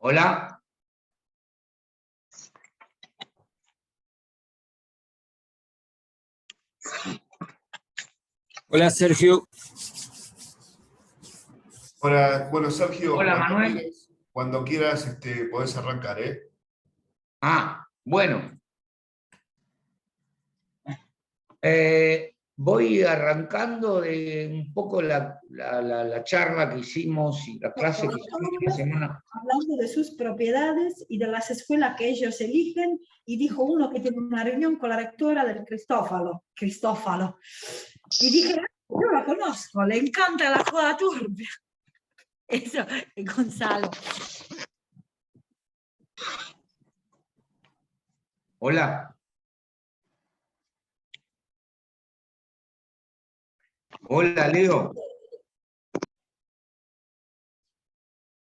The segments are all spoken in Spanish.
Hola. Hola, Sergio. Hola, bueno, Sergio, Hola, Manuel. cuando quieras podés arrancar, ¿eh? Bueno. Voy arrancando de un poco la charla que hicimos y la clase que hicimos la semana. Hablando de sus propiedades y de las escuelas que ellos eligen, y dijo uno que tiene una reunión con la rectora del Cristófalo. Y dije, yo la conozco, le encanta la joda turbia. Eso, Gonzalo. Hola. Hola, Leo.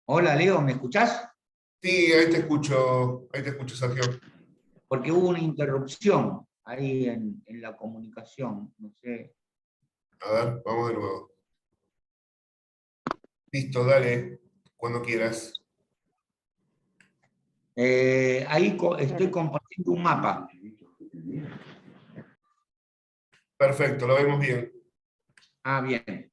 Hola, Leo, ¿me escuchás? Sí, ahí te escucho, Sergio. Porque hubo una interrupción ahí en la comunicación, no sé. A ver, vamos de nuevo. Listo, dale, cuando quieras. Ahí estoy compartiendo un mapa. Perfecto, lo vemos bien. Bien.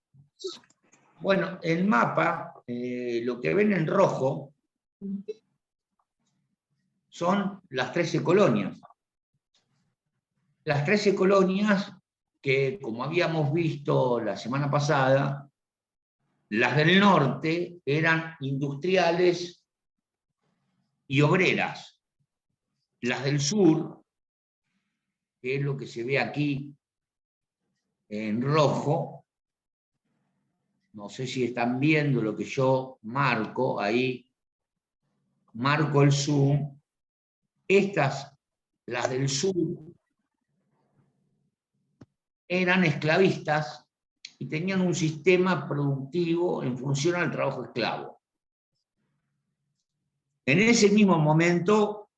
Bueno, el mapa, lo que ven en rojo, son las 13 colonias. Las 13 colonias que, como habíamos visto la semana pasada, las del norte eran industriales y obreras. Las del sur, que es lo que se ve aquí en rojo, no sé si están viendo lo que yo marco, ahí marco el zoom. Estas, las del sur, eran esclavistas y tenían un sistema productivo en función al trabajo esclavo. En ese mismo momento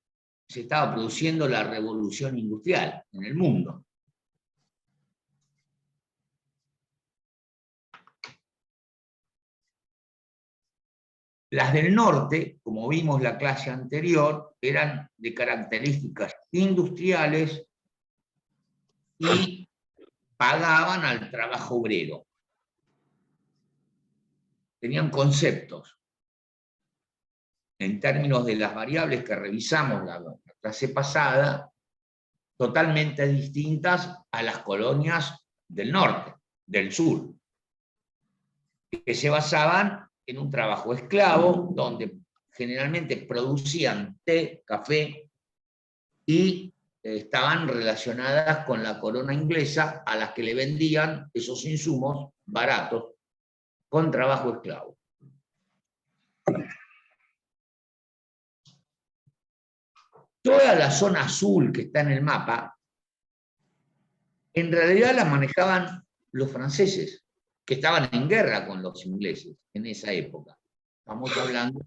se estaba produciendo la revolución industrial en el mundo. Las del norte, como vimos la clase anterior, eran de características industriales y pagaban al trabajo obrero. Tenían conceptos en términos de las variables que revisamos la clase pasada, totalmente distintas a las colonias del norte, del sur, que se basaban en un trabajo esclavo, donde generalmente producían té, café, y estaban relacionadas con la corona inglesa, a las que le vendían esos insumos baratos con trabajo esclavo. Toda la zona azul que está en el mapa, en realidad la manejaban los franceses, que estaban en guerra con los ingleses en esa época. Estamos hablando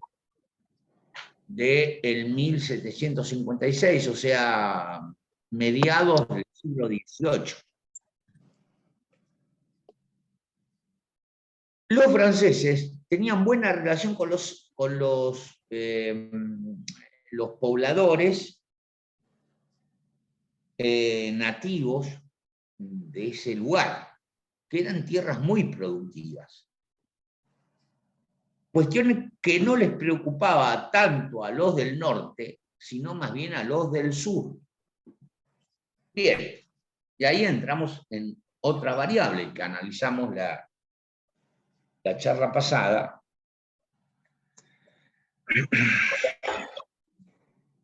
del 1756, o sea, mediados del siglo XVIII. Los franceses tenían buena relación con los pobladores nativos de ese lugar, que eran tierras muy productivas. Cuestiones que no les preocupaba tanto a los del norte, sino más bien a los del sur. Bien, y ahí entramos en otra variable que analizamos la charla pasada.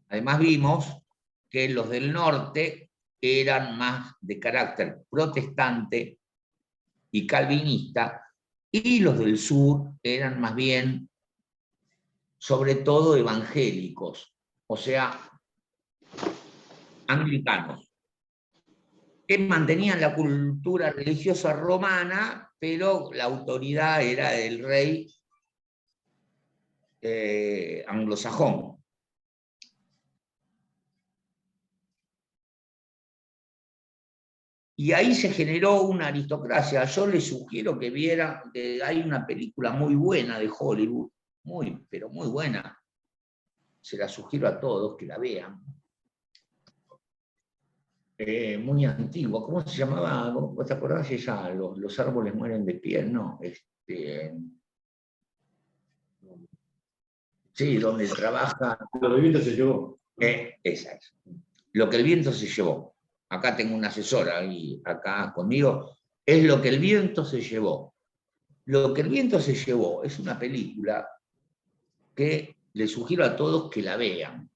Además vimos que los del norte eran más de carácter protestante y calvinista, y los del sur eran más bien, sobre todo, evangélicos, o sea, anglicanos, que mantenían la cultura religiosa romana, pero la autoridad era del rey anglosajón. Y ahí se generó una aristocracia. Yo les sugiero que vieran, que hay una película muy buena de Hollywood, pero muy buena, se la sugiero a todos que la vean. Muy antigua, ¿cómo se llamaba? ¿Vos te acordás? Esa, los árboles mueren de piel, ¿no? Sí, donde trabaja. Lo que el viento se llevó. Esa es. Lo que el viento se llevó. Acá tengo una asesora ahí, acá conmigo. Es Lo que el viento se llevó. Lo que el viento se llevó es una película que les sugiero a todos que la vean,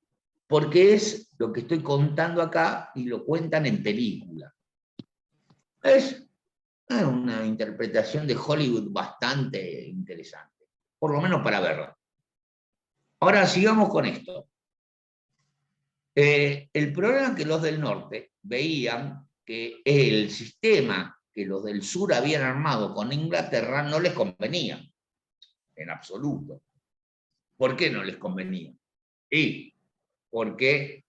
porque es lo que estoy contando acá y lo cuentan en película. Es una interpretación de Hollywood bastante interesante, por lo menos para verla. Ahora sigamos con esto. El problema es que los del norte veían que el sistema que los del sur habían armado con Inglaterra no les convenía, en absoluto. ¿Por qué no les convenía? Y porque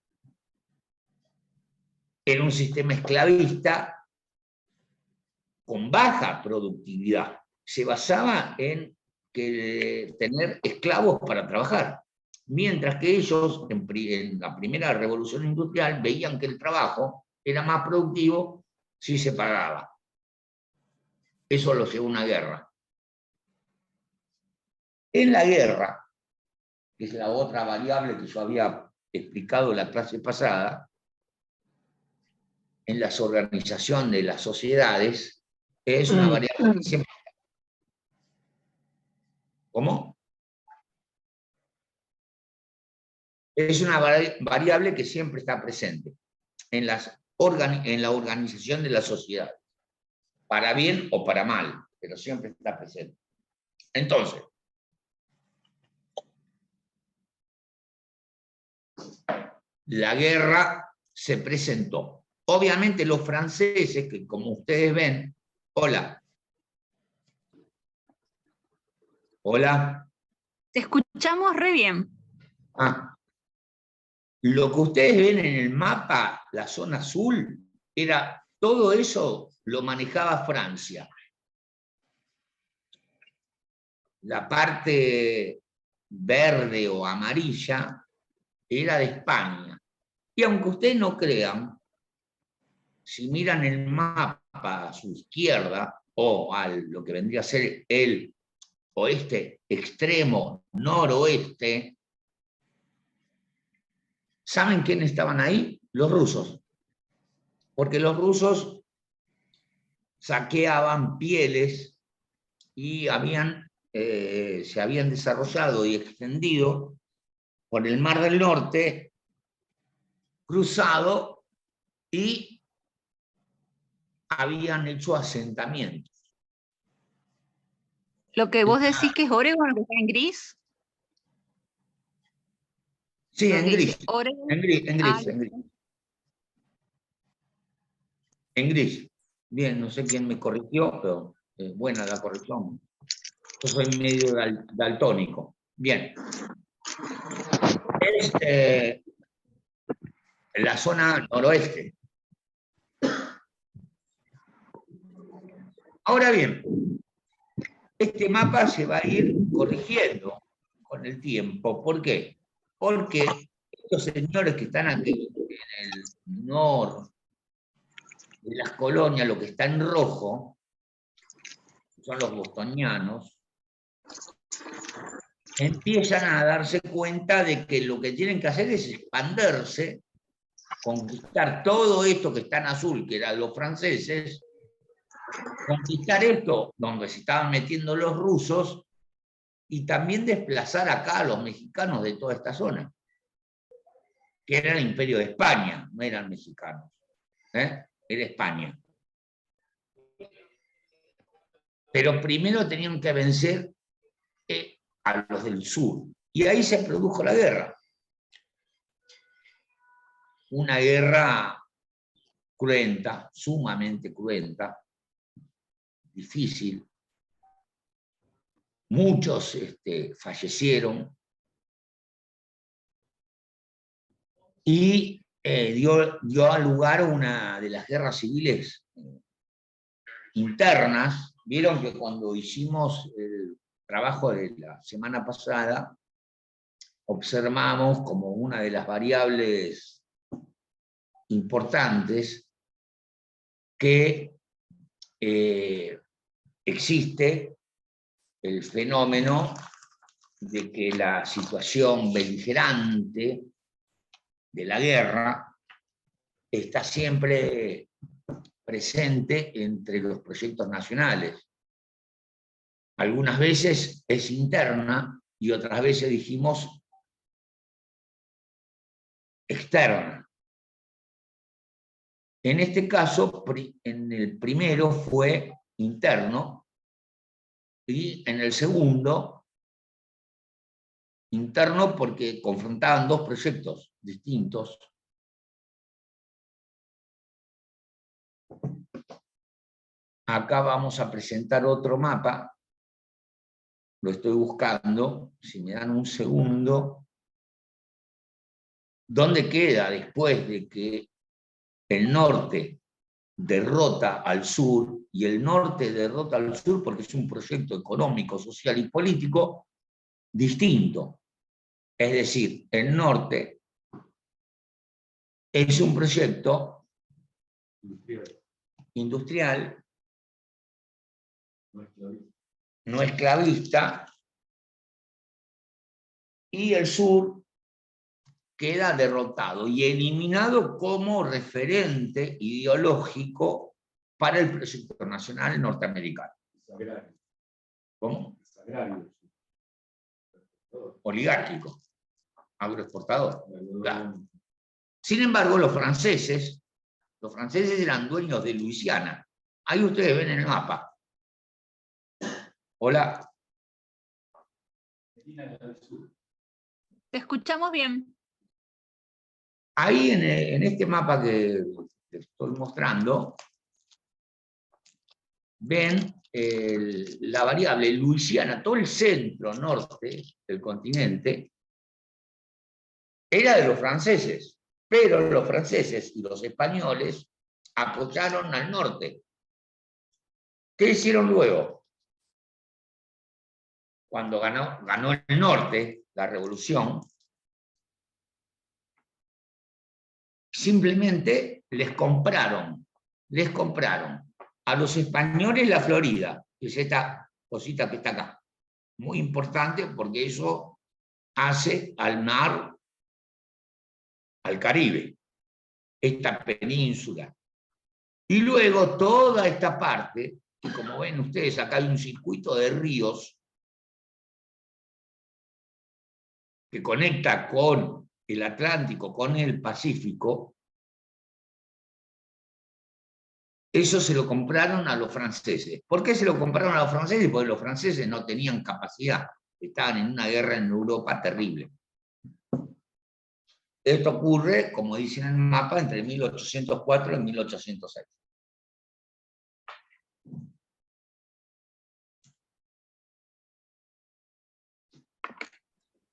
era un sistema esclavista con baja productividad. Se basaba en tener esclavos para trabajar. Mientras que ellos, en la primera revolución industrial, veían que el trabajo era más productivo si se pagaba. Eso lo llevó a una guerra. En la guerra, que es la otra variable que yo había explicado en la clase pasada, en la organización de las sociedades, es una variable que siempre... ¿Cómo? Es una variable que siempre está presente en la organización de la sociedad, para bien o para mal, pero siempre está presente. Entonces, la guerra se presentó. Obviamente los franceses, que como ustedes ven, hola. Hola. Te escuchamos re bien. Lo que ustedes ven en el mapa, la zona azul, era todo eso lo manejaba Francia. La parte verde o amarilla era de España. Y aunque ustedes no crean, si miran el mapa a su izquierda o a lo que vendría a ser el oeste extremo noroeste, ¿saben quiénes estaban ahí? Los rusos. Porque los rusos saqueaban pieles y se habían desarrollado y extendido por el Mar del Norte, cruzado, y habían hecho asentamientos. Lo que vos decís que es Oregon, que está en gris. Sí, en gris. En gris. Bien, no sé quién me corrigió, pero buena la corrección. Yo soy medio daltónico. Bien. Es la zona noroeste. Ahora bien, este mapa se va a ir corrigiendo con el tiempo. ¿Por qué? Porque estos señores que están aquí en el norte de las colonias, lo que está en rojo, son los bostonianos, empiezan a darse cuenta de que lo que tienen que hacer es expandirse, conquistar todo esto que está en azul, que eran los franceses, conquistar esto donde se estaban metiendo los rusos, y también desplazar acá a los mexicanos de toda esta zona, que era el Imperio de España, no eran mexicanos, era España. Pero primero tenían que vencer a los del sur, y ahí se produjo la guerra. Una guerra cruenta, sumamente cruenta, difícil. Muchos fallecieron, y dio lugar a una de las guerras civiles internas. Vieron que cuando hicimos el trabajo de la semana pasada, observamos como una de las variables importantes que existe el fenómeno de que la situación beligerante de la guerra está siempre presente entre los proyectos nacionales. Algunas veces es interna y otras veces dijimos externa. En este caso, en el primero fue interno y en el segundo, interno porque confrontaban dos proyectos distintos. Acá vamos a presentar otro mapa. Lo estoy buscando, si me dan un segundo. ¿Dónde queda después de que el norte derrota al sur, y el norte derrota al sur porque es un proyecto económico, social y político distinto? Es decir, el norte es un proyecto industrial, no esclavista, y el sur queda derrotado y eliminado como referente ideológico para el proyecto nacional norteamericano. ¿Cómo? Oligárquico, agroexportador. Claro. Sin embargo, los franceses eran dueños de Luisiana. Ahí ustedes ven en el mapa. Hola. Te escuchamos bien. Ahí en este mapa que estoy mostrando, ven la variable Luisiana, todo el centro norte del continente, era de los franceses, pero los franceses y los españoles apoyaron al norte. ¿Qué hicieron luego? Cuando ganó el norte, la revolución, simplemente les compraron a los españoles la Florida, que es esta cosita que está acá. Muy importante porque eso hace al mar, al Caribe, esta península. Y luego toda esta parte, que como ven ustedes, acá hay un circuito de ríos que conecta con el Atlántico, con el Pacífico. Eso se lo compraron a los franceses. ¿Por qué se lo compraron a los franceses? Porque los franceses no tenían capacidad. Estaban en una guerra en Europa terrible. Esto ocurre, como dice en el mapa, entre 1804 y 1806.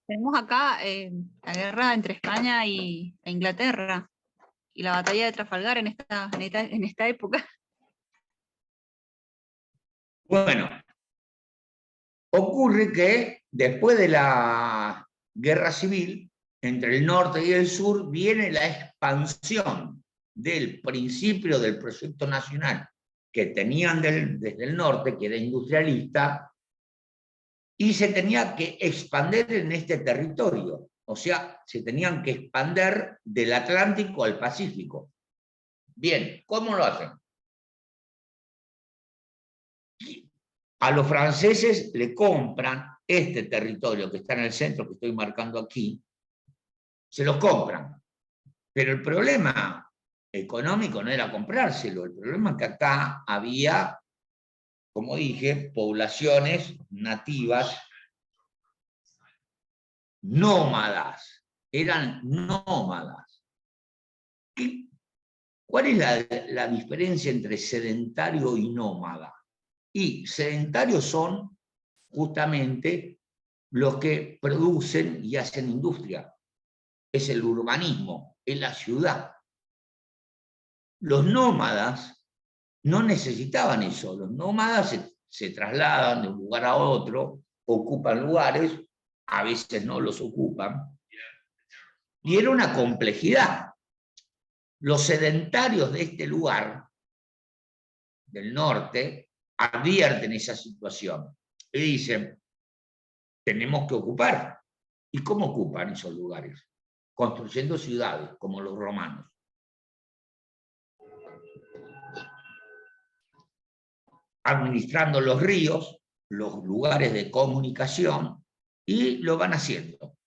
Tenemos acá la guerra entre España e Inglaterra y la batalla de Trafalgar en esta época. Bueno, ocurre que después de la guerra civil, entre el norte y el sur, viene la expansión del principio del proyecto nacional que tenían desde el norte, que era industrialista, y se tenía que expandir en este territorio. O sea, se tenían que expandir del Atlántico al Pacífico. Bien, ¿cómo lo hacen? A los franceses le compran este territorio que está en el centro, que estoy marcando aquí, se los compran. Pero el problema económico no era comprárselo, el problema es que acá había, como dije, poblaciones nativas nómadas, eran nómadas. ¿Cuál es la diferencia entre sedentario y nómada? Y sedentarios son justamente los que producen y hacen industria. Es el urbanismo, es la ciudad. Los nómadas no necesitaban eso. Los nómadas se trasladan de un lugar a otro, ocupan lugares a veces no los ocupan, y era una complejidad. Los sedentarios de este lugar, del norte, advierten esa situación y dicen, tenemos que ocupar. ¿Y cómo ocupan esos lugares? Construyendo ciudades, como los romanos. Administrando los ríos, los lugares de comunicación, y lo van haciendo.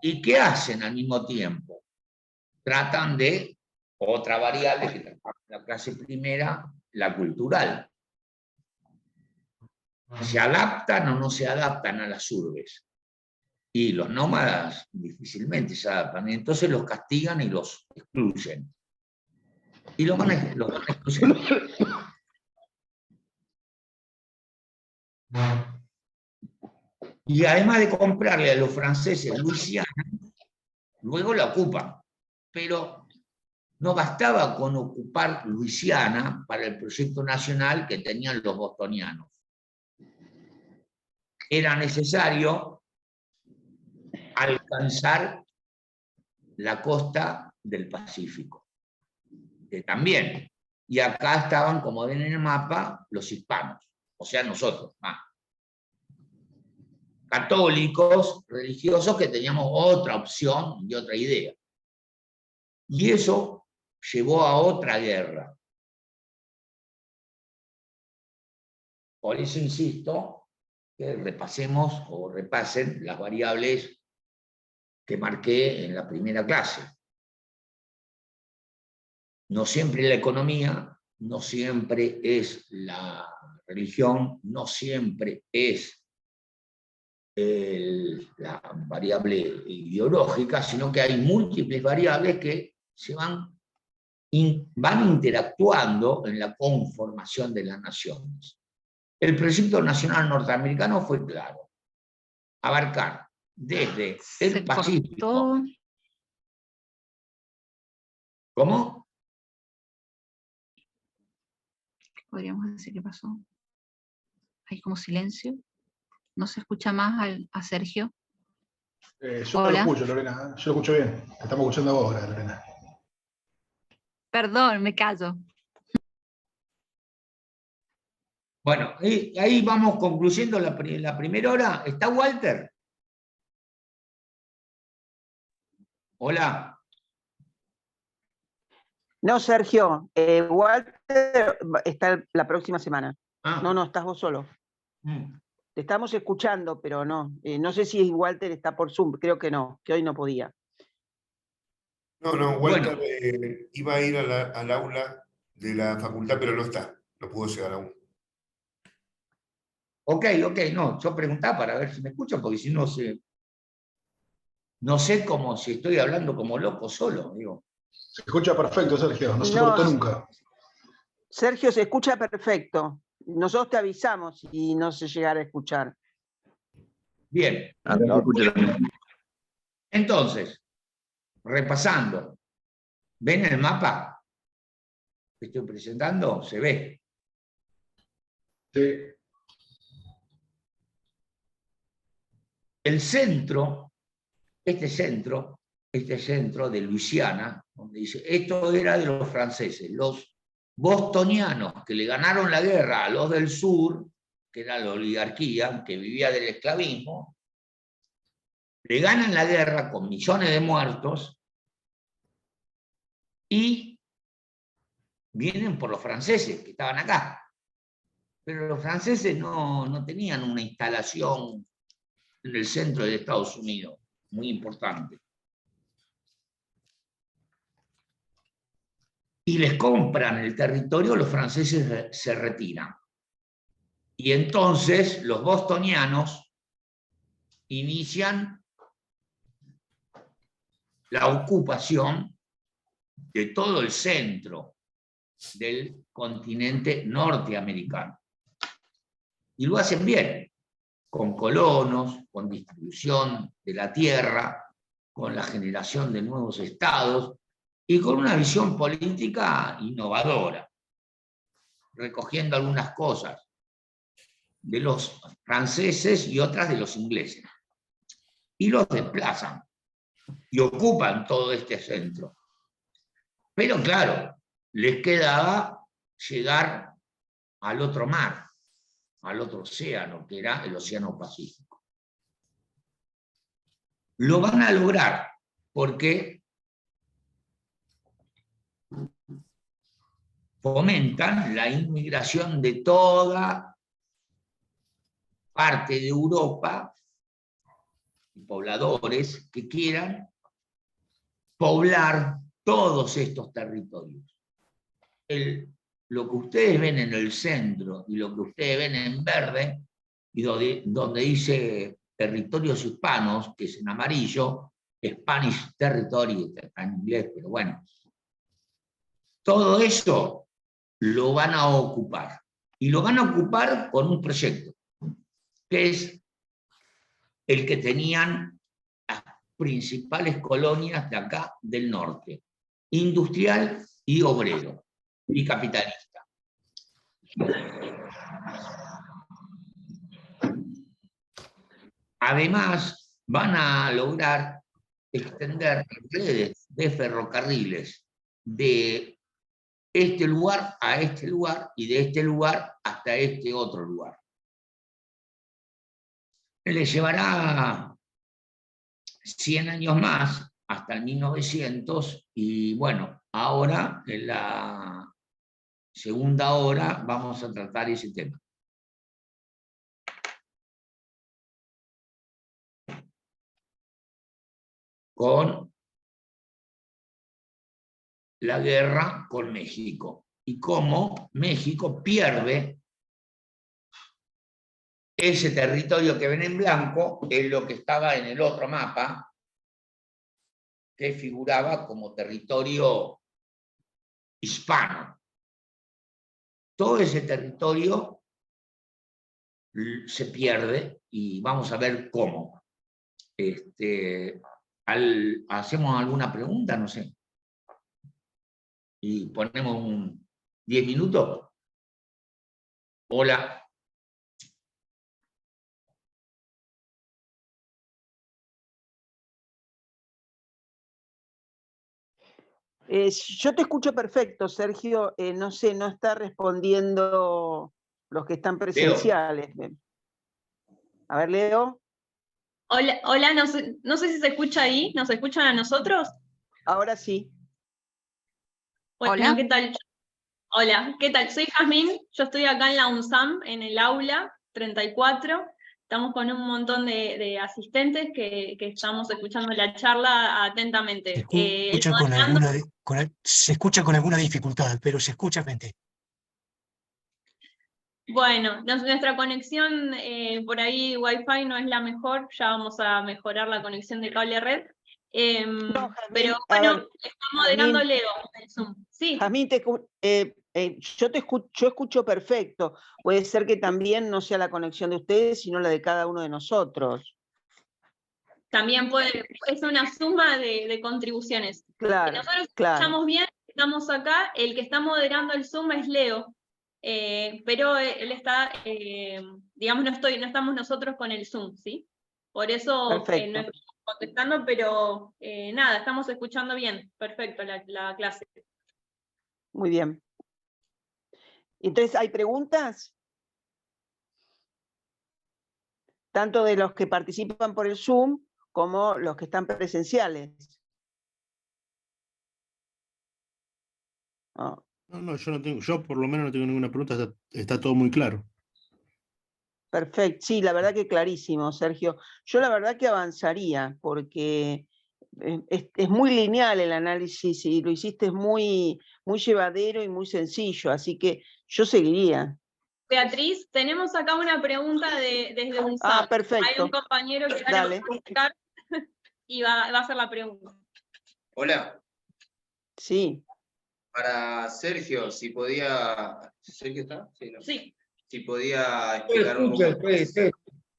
¿Y qué hacen al mismo tiempo? Tratan de otra variable, que es la clase primera, la cultural. ¿Se adaptan o no se adaptan a las urbes? Y los nómadas difícilmente se adaptan. Entonces los castigan y los excluyen. Y los van excluyendo. Y además de comprarle a los franceses Luisiana, luego la ocupan. Pero no bastaba con ocupar Luisiana para el proyecto nacional que tenían los bostonianos. Era necesario alcanzar la costa del Pacífico, que también. Y acá estaban, como ven en el mapa, los hispanos, o sea, nosotros, católicos, religiosos, que teníamos otra opción y otra idea. Y eso llevó a otra guerra. Por eso insisto que repasemos o repasen las variables que marqué en la primera clase. No siempre la economía, no siempre es la religión, no siempre es la variable ideológica, sino que hay múltiples variables que se van interactuando en la conformación de las naciones. El proyecto nacional norteamericano fue claro: abarcar desde el Pacífico. ¿Cómo? Podríamos decir qué pasó. Hay como silencio. No se escucha más a Sergio. Yo no lo escucho, Lorena. Yo lo escucho bien. Te estamos escuchando a vos ahora, Lorena. Perdón, me callo. Bueno, ahí vamos concluyendo la primera hora. ¿Está Walter? Hola. No, Sergio, Walter está la próxima semana. No, estás vos solo. Te estamos escuchando, pero no. No sé si Walter está por Zoom, creo que no, que hoy no podía. No, Walter iba a ir al aula de la facultad, pero no está, no pudo llegar aún. Ok, no, yo preguntaba para ver si me escuchan, porque si no sé cómo, si estoy hablando como loco solo, digo. Se escucha perfecto, Sergio, no se cortó nunca. Sergio, se escucha perfecto. Nosotros te avisamos si no se llegara a escuchar. Bien. Entonces, repasando, ¿ven el mapa que estoy presentando? ¿Se ve? Sí. El centro, este centro de Luisiana, donde dice, esto era de los franceses, los bostonianos que le ganaron la guerra a los del sur, que era la oligarquía, que vivía del esclavismo, le ganan la guerra con millones de muertos y vienen por los franceses que estaban acá. Pero los franceses no tenían una instalación en el centro de Estados Unidos, muy importante. Y les compran el territorio, los franceses se retiran. Y entonces los bostonianos inician la ocupación de todo el centro del continente norteamericano. Y lo hacen bien, con colonos, con distribución de la tierra, con la generación de nuevos estados y con una visión política innovadora, recogiendo algunas cosas de los franceses y otras de los ingleses. Y los desplazan y ocupan todo este centro. Pero claro, les quedaba llegar al otro mar, al otro océano, que era el Océano Pacífico. Lo van a lograr porque fomentan la inmigración de toda parte de Europa, pobladores que quieran poblar todos estos territorios. Lo que ustedes ven en el centro y lo que ustedes ven en verde, y donde dice territorios hispanos, que es en amarillo, Spanish Territory, está en inglés, pero bueno. Todo eso lo van a ocupar. Y lo van a ocupar con un proyecto, que es el que tenían las principales colonias de acá del norte, industrial y obrero, y capitalista. Además, van a lograr extender redes de ferrocarriles de este lugar a este lugar y de este lugar hasta este otro lugar. Le llevará 100 años más, hasta el 1900, y bueno, ahora en la segunda hora vamos a tratar ese tema. Con la guerra con México y cómo México pierde ese territorio que ven en blanco, es lo que estaba en el otro mapa, que figuraba como territorio hispano. Todo ese territorio se pierde y vamos a ver cómo. ¿Hacemos alguna pregunta? No sé. Y ponemos 10 minutos. Hola. Yo te escucho perfecto, Sergio. No sé, no está respondiendo los que están presenciales. Leo. A ver, Leo. Hola, no sé si se escucha ahí. ¿Nos escuchan a nosotros? Ahora sí. Bueno, Hola. ¿qué tal? Hola, ¿qué tal? Soy Jazmín, yo estoy acá en la UNSAM, en el aula 34. Estamos con un montón de asistentes que estamos escuchando la charla atentamente. Se escucha con alguna dificultad, pero se escucha mente. Bueno, nuestra conexión por ahí Wi-Fi no es la mejor, ya vamos a mejorar la conexión de cable red. Pero bueno, está moderando Leo el Zoom. Sí. Jazmín, yo escucho perfecto. Puede ser que también no sea la conexión de ustedes, sino la de cada uno de nosotros. También es una suma de contribuciones. Claro, nosotros escuchamos bien, estamos acá, el que está moderando el Zoom es Leo, pero él está, digamos, no estamos nosotros con el Zoom, ¿sí? Por eso no estamos contestando, pero nada, estamos escuchando bien, perfecto la clase. Muy bien. Entonces, ¿hay preguntas? Tanto de los que participan por el Zoom como los que están presenciales. No, yo por lo menos no tengo ninguna pregunta, está todo muy claro. Perfecto, sí, la verdad que clarísimo, Sergio. Yo la verdad que avanzaría, porque es muy lineal el análisis y lo hiciste muy, muy llevadero y muy sencillo, así que yo seguiría. Beatriz, tenemos acá una pregunta desde UNSAM. Perfecto. Hay un compañero que va a contestar y va a hacer la pregunta. Hola. Sí. Para Sergio, si podía... ¿Sergio está? Sí, ¿no? Sí. Si podía explicar un poco...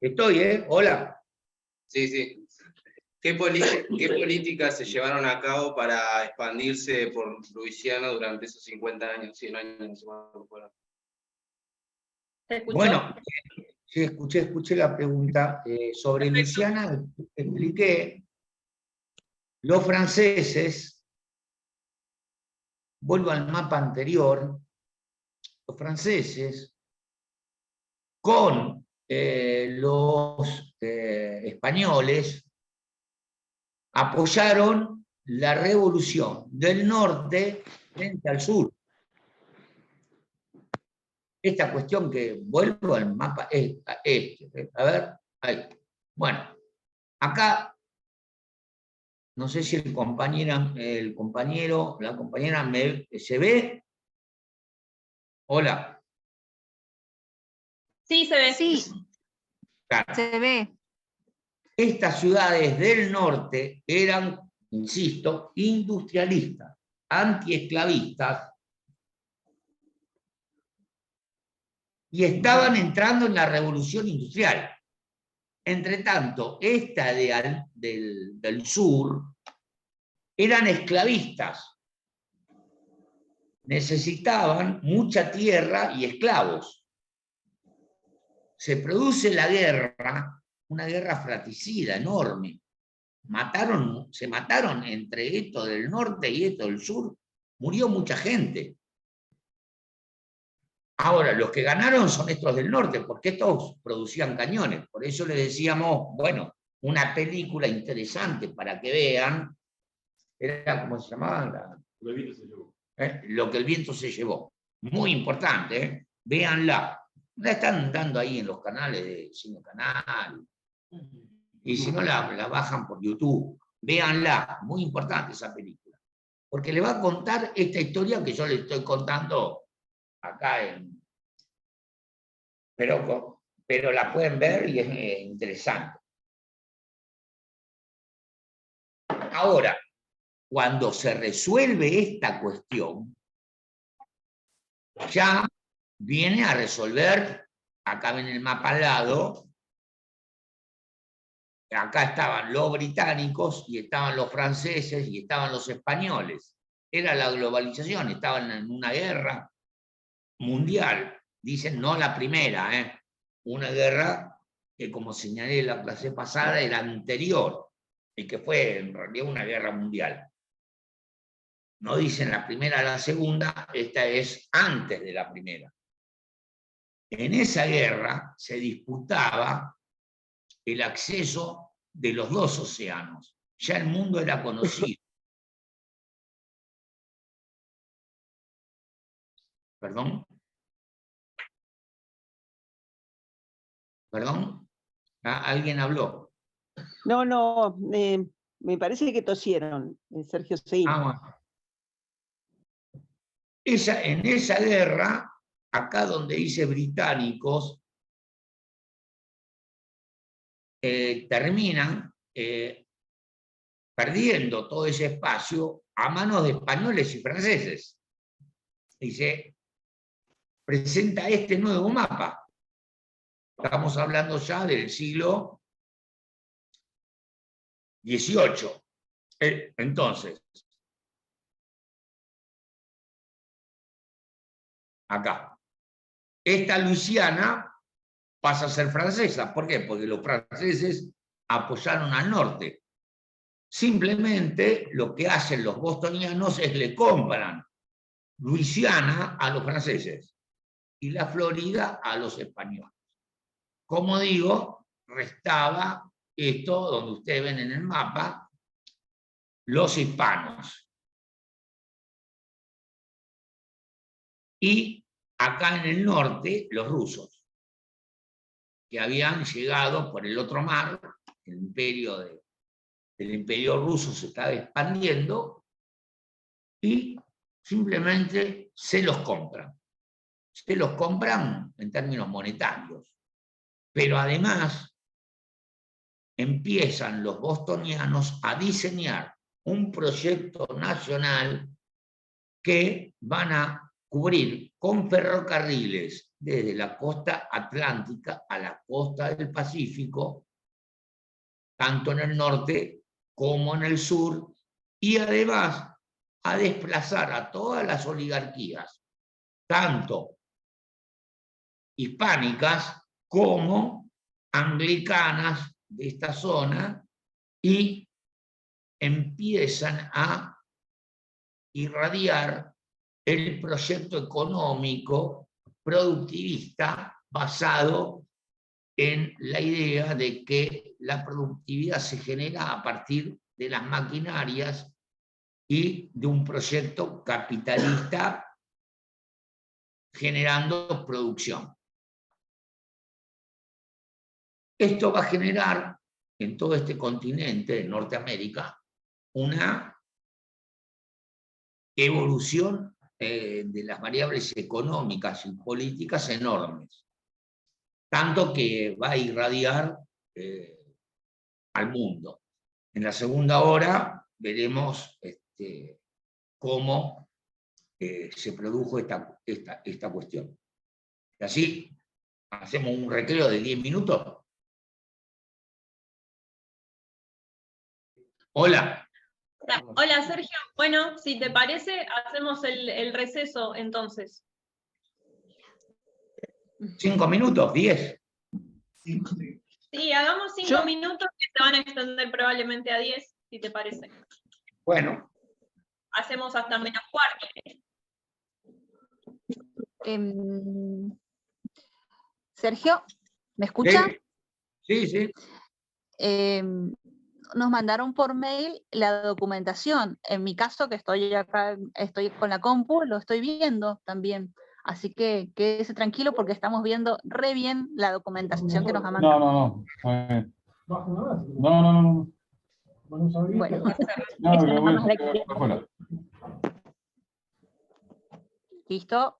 Estoy, hola. Sí. ¿Qué políticas se llevaron a cabo para expandirse por Luisiana durante esos 50 años, 100 años? Bueno, Sí, escuché la pregunta. Sobre Luisiana expliqué, los franceses, vuelvo al mapa anterior, los franceses con los españoles apoyaron la revolución del norte frente al sur. Esta cuestión que vuelvo al mapa, a ver, ahí. Bueno, acá, no sé si el compañero, la compañera ¿se ve? Hola. Sí, se ve. Sí, Claro. se ve. Estas ciudades del norte eran, insisto, industrialistas, antiesclavistas, y estaban entrando en la revolución industrial. Entre tanto, esta del sur eran esclavistas, necesitaban mucha tierra y esclavos. Se produce la guerra, una guerra fratricida enorme. Se mataron entre esto del norte y esto del sur, murió mucha gente. Ahora, los que ganaron son estos del norte, porque estos producían cañones. Por eso les decíamos, bueno, una película interesante para que vean, era, ¿cómo se llamaba? Lo que el viento se llevó. Muy importante, véanla. La están dando ahí en los canales de Cine Canal. Y si no, la bajan por YouTube. Véanla, muy importante esa película. Porque le va a contar esta historia que yo le estoy contando acá pero la pueden ver y es interesante. Ahora, cuando se resuelve esta cuestión, ya viene a resolver, acá ven el mapa al lado, acá estaban los británicos y estaban los franceses y estaban los españoles. Era la globalización, estaban en una guerra mundial. Dicen no la primera, una guerra que, como señalé la clase pasada, era anterior y que fue en realidad una guerra mundial. No dicen la primera a la segunda, esta es antes de la primera. En esa guerra se disputaba el acceso de los dos océanos. Ya el mundo era conocido. ¿Perdón? ¿Perdón? ¿Alguien habló? No, me parece que tosieron, Sergio, sí. Bueno. En esa guerra, acá donde dice británicos, terminan perdiendo todo ese espacio a manos de españoles y franceses. Dice, presenta este nuevo mapa. Estamos hablando ya del siglo XVIII. Entonces, acá, esta Luisiana pasa a ser francesa. ¿Por qué? Porque los franceses apoyaron al norte. Simplemente lo que hacen los bostonianos es le compran Luisiana a los franceses y la Florida a los españoles. Como digo, restaba esto donde ustedes ven en el mapa, los hispanos. Y acá en el norte, los rusos, que habían llegado por el otro mar, el imperio ruso se estaba expandiendo y simplemente se los compran. Se los compran en términos monetarios. Pero además empiezan los bostonianos a diseñar un proyecto nacional que van a cubrir con ferrocarriles desde la costa atlántica a la costa del Pacífico, tanto en el norte como en el sur, y además a desplazar a todas las oligarquías, tanto hispánicas como anglicanas de esta zona y empiezan a irradiar el proyecto económico productivista basado en la idea de que la productividad se genera a partir de las maquinarias y de un proyecto capitalista generando producción. Esto va a generar en todo este continente, en Norteamérica, una evolución de las variables económicas y políticas enormes, tanto que va a irradiar al mundo. En la segunda hora veremos cómo se produjo esta cuestión. Y así hacemos un recreo de 10 minutos. Hola. Hola, Sergio. Bueno, si te parece, hacemos el receso entonces. 5 minutos, 10. Sí, hagamos 5 minutos que se van a extender probablemente a 10, si te parece. Bueno. Hacemos hasta menos cuarto. Sergio, ¿me escucha? Sí, sí. Nos mandaron por mail la documentación. En mi caso, que estoy acá, estoy con la compu, lo estoy viendo también. Así que quédese tranquilo porque estamos viendo re bien la documentación que nos ha mandado. No. Bueno, ¿listo?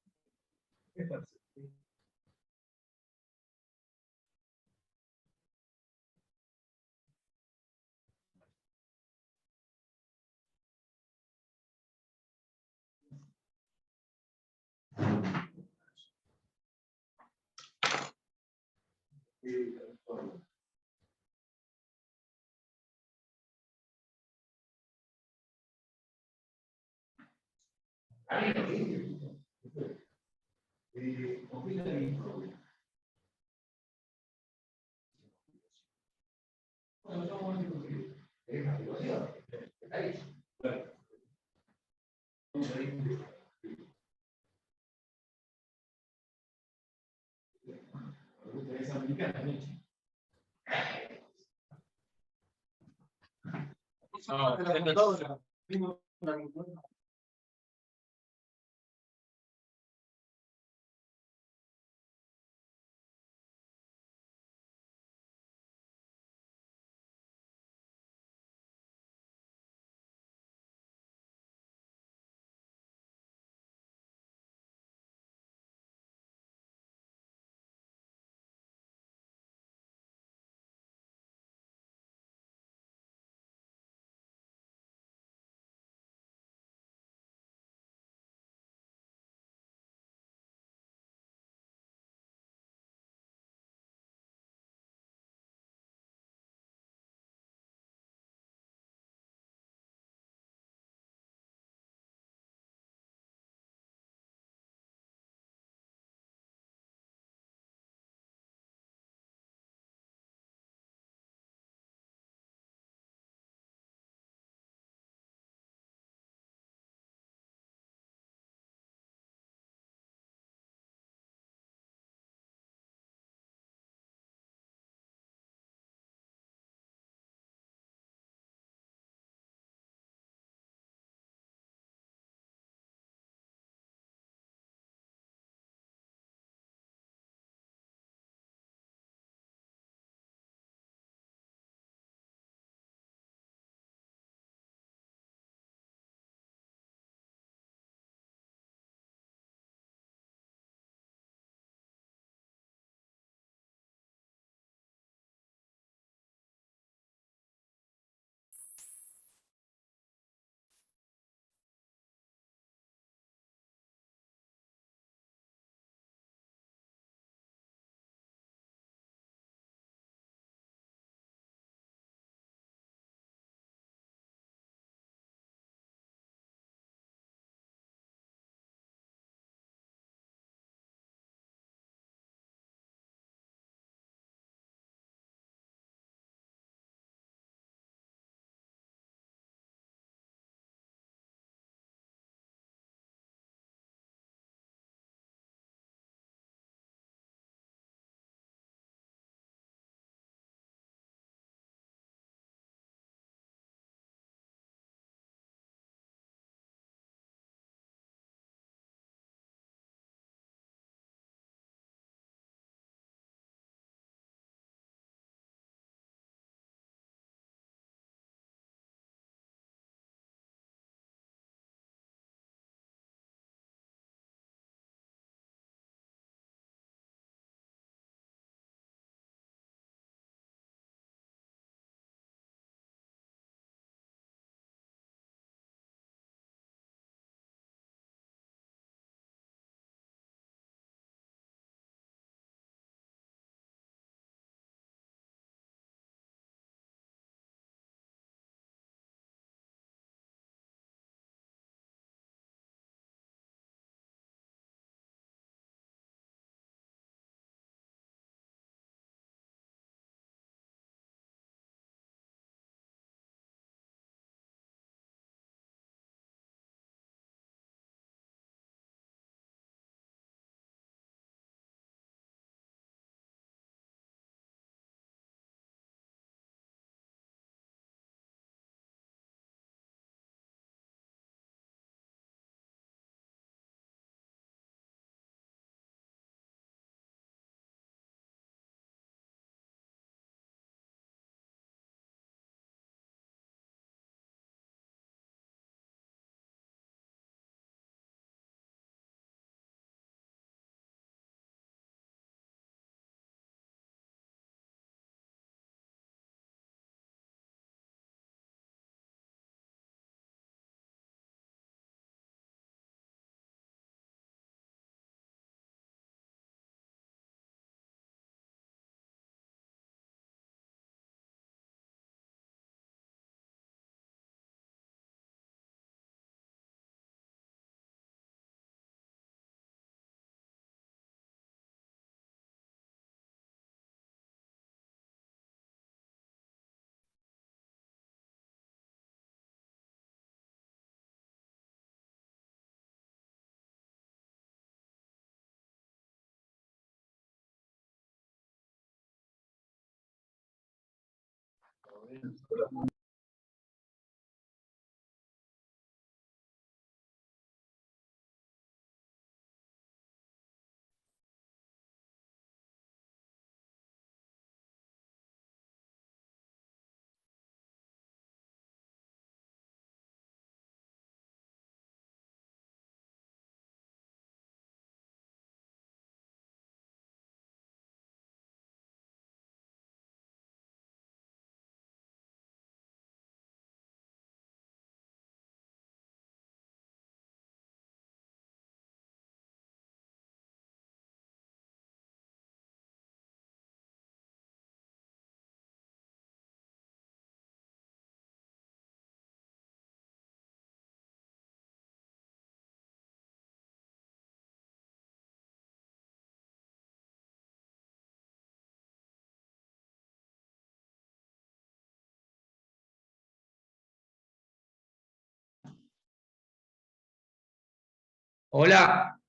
Hola.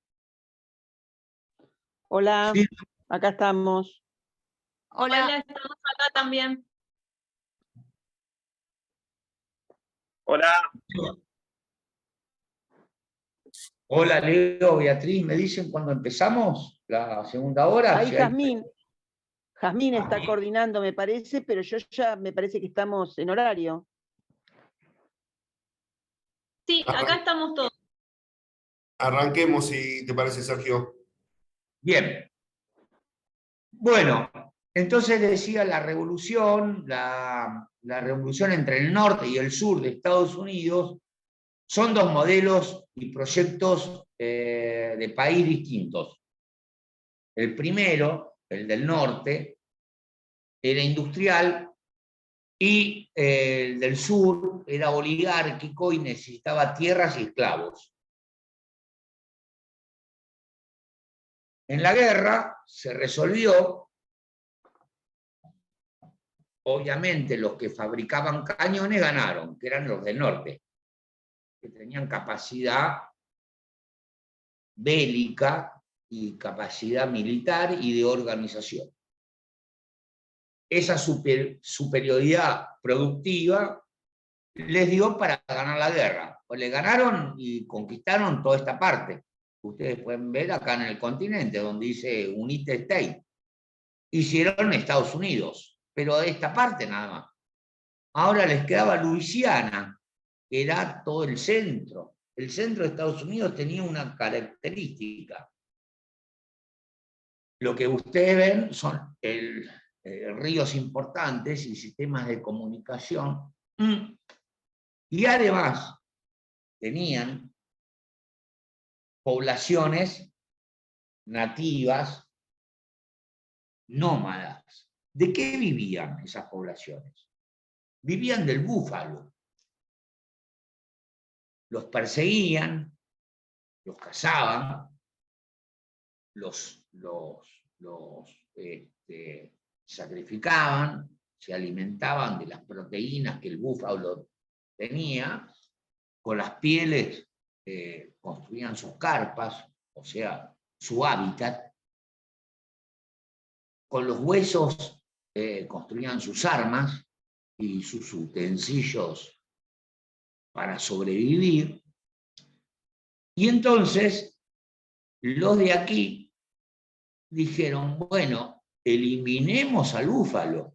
Hola, Sí. acá estamos. Hola, estamos acá también. Hola. Hola, Leo, Beatriz, ¿me dicen cuándo empezamos la segunda hora? Ahí Si Jazmín. Jazmín está coordinando, me parece, pero yo ya me parece que estamos en horario. Sí, acá estamos todos. Arranquemos, si te parece, Sergio. Bien. Bueno, entonces decía la revolución entre el norte y el sur de Estados Unidos son dos modelos y proyectos de país distintos. El primero, el del norte, era industrial y el del sur era oligárquico y necesitaba tierras y esclavos. En la guerra se resolvió, obviamente los que fabricaban cañones ganaron, que eran los del norte, que tenían capacidad bélica y capacidad militar y de organización. Esa superioridad productiva les dio para ganar la guerra. Pues le ganaron y conquistaron toda esta parte. Ustedes pueden ver acá en el continente, donde dice United States. Hicieron Estados Unidos, pero de esta parte nada más. Ahora les quedaba Luisiana, que era todo el centro. El centro de Estados Unidos tenía una característica. Lo que ustedes ven son ríos importantes y sistemas de comunicación. Y además tenían poblaciones nativas, nómadas. ¿De qué vivían esas poblaciones? Vivían del búfalo. Los perseguían, los cazaban, los sacrificaban, se alimentaban de las proteínas que el búfalo tenía, con las pieles construían sus carpas, o sea, su hábitat, con los huesos construían sus armas y sus utensilios para sobrevivir. Y entonces los de aquí dijeron, bueno, eliminemos al búfalo.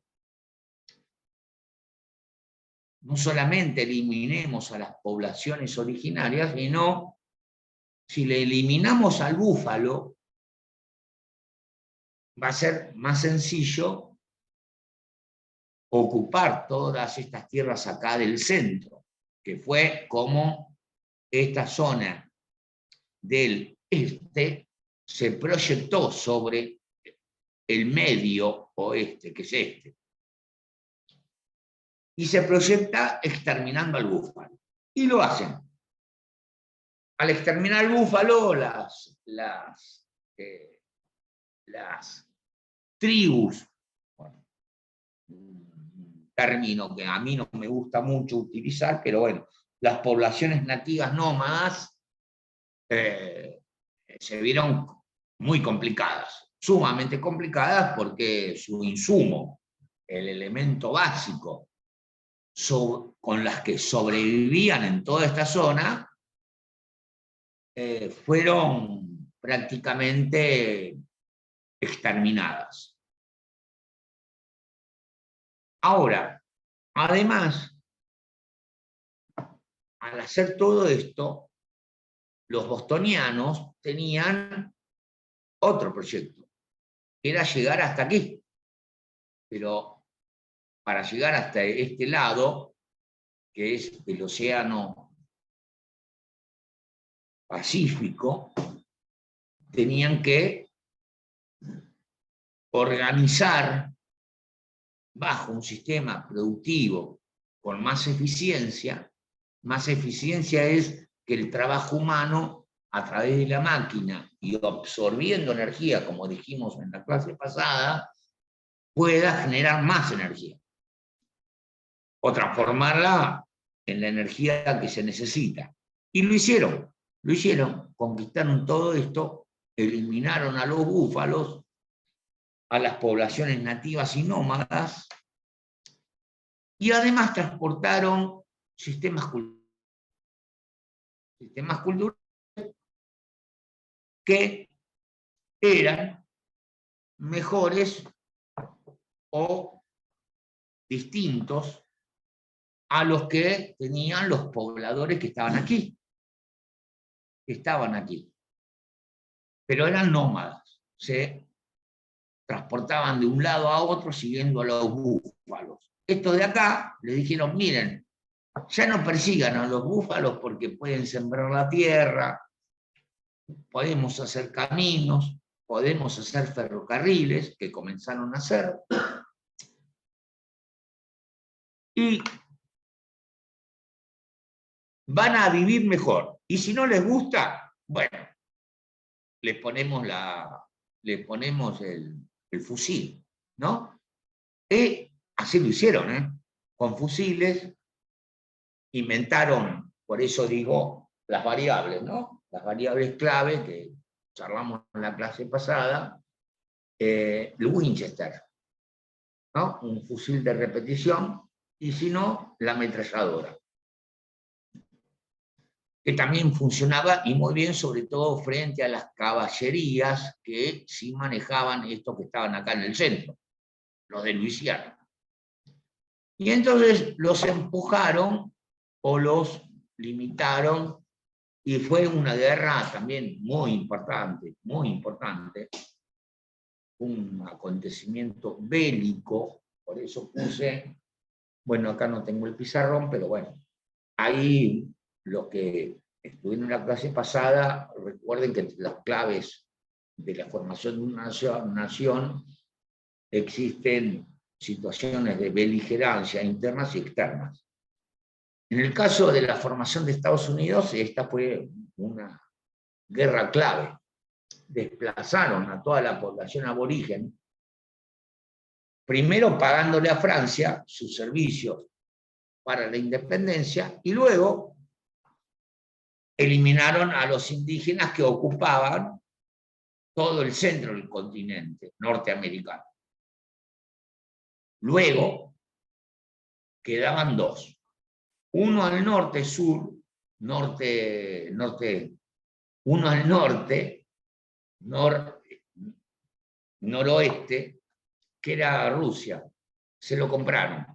No solamente eliminemos a las poblaciones originarias, sino si le eliminamos al búfalo, va a ser más sencillo ocupar todas estas tierras acá del centro, que fue como esta zona del este se proyectó sobre el medio oeste, que es este. Y se proyecta exterminando al búfalo. Y lo hacen. Al exterminar al búfalo, las tribus, bueno, un término que a mí no me gusta mucho utilizar, pero bueno, las poblaciones nativas nómadas se vieron muy complicadas, sumamente complicadas, porque su insumo, el elemento básico con las que sobrevivían en toda esta zona, fueron prácticamente exterminadas. Ahora, además, al hacer todo esto, los bostonianos tenían otro proyecto, que era llegar hasta aquí. Pero para llegar hasta este lado, que es el océano Pacífico, tenían que organizar bajo un sistema productivo con más eficiencia. Más eficiencia es que el trabajo humano, a través de la máquina y absorbiendo energía, como dijimos en la clase pasada, pueda generar más energía o transformarla en la energía que se necesita. Y lo hicieron, conquistaron todo esto, eliminaron a los búfalos, a las poblaciones nativas y nómadas, y además transportaron sistemas culturales que eran mejores o distintos a los que tenían los pobladores que estaban aquí. Pero eran nómadas, se transportaban de un lado a otro siguiendo a los búfalos. Estos de acá le dijeron, miren, ya no persigan a los búfalos porque pueden sembrar la tierra, podemos hacer caminos, podemos hacer ferrocarriles, que comenzaron a hacer, y van a vivir mejor. Y si no les gusta, bueno, les ponemos el fusil, ¿no? Y así lo hicieron, ¿eh? Con fusiles, inventaron, por eso digo, las variables, ¿no? Las variables clave que charlamos en la clase pasada, el Winchester, ¿no? Un fusil de repetición, y si no, la ametralladora, que también funcionaba y muy bien, sobre todo frente a las caballerías que sí manejaban estos que estaban acá en el centro, los de Luisiana. Y entonces los empujaron o los limitaron, y fue una guerra también muy importante, un acontecimiento bélico. Por eso puse, bueno, acá no tengo el pizarrón, pero bueno, ahí los que estuvieron en la clase pasada, recuerden que entre las claves de la formación de una nación existen situaciones de beligerancia internas y externas. En el caso de la formación de Estados Unidos, esta fue una guerra clave. Desplazaron a toda la población aborigen, primero pagándole a Francia sus servicios para la independencia, y luego eliminaron a los indígenas que ocupaban todo el centro del continente norteamericano. Luego quedaban dos. Uno al norte, sur, uno al norte, noroeste, que era Rusia. Se lo compraron.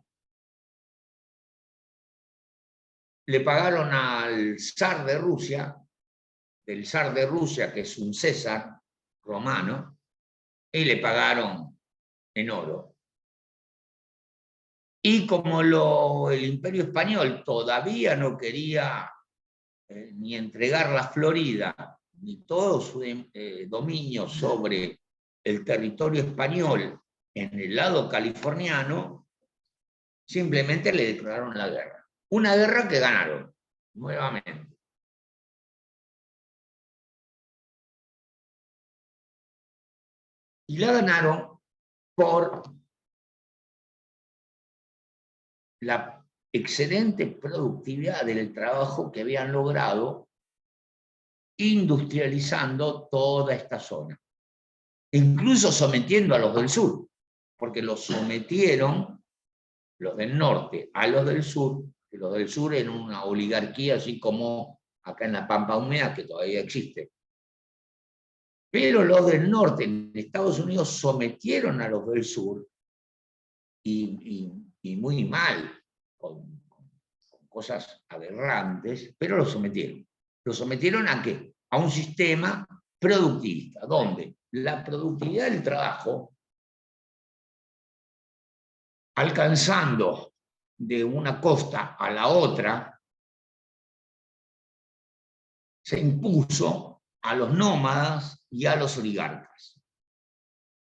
Le pagaron al zar de Rusia, del zar de Rusia, que es un César romano, y le pagaron en oro. Y como el Imperio Español todavía no quería ni entregar la Florida, ni todo su dominio sobre el territorio español en el lado californiano, simplemente le declararon la guerra. Una guerra que ganaron, nuevamente. Y la ganaron por la excelente productividad del trabajo que habían logrado industrializando toda esta zona. Incluso sometiendo a los del sur, porque los sometieron los del norte a los del sur, que los del sur eran una oligarquía, así como acá en la Pampa Húmeda, que todavía existe. Pero los del norte en Estados Unidos sometieron a los del sur, y muy mal, con cosas aberrantes, pero los sometieron. ¿Los sometieron a qué? A un sistema productivista, donde la productividad del trabajo, alcanzando de una costa a la otra, se impuso a los nómadas y a los oligarcas.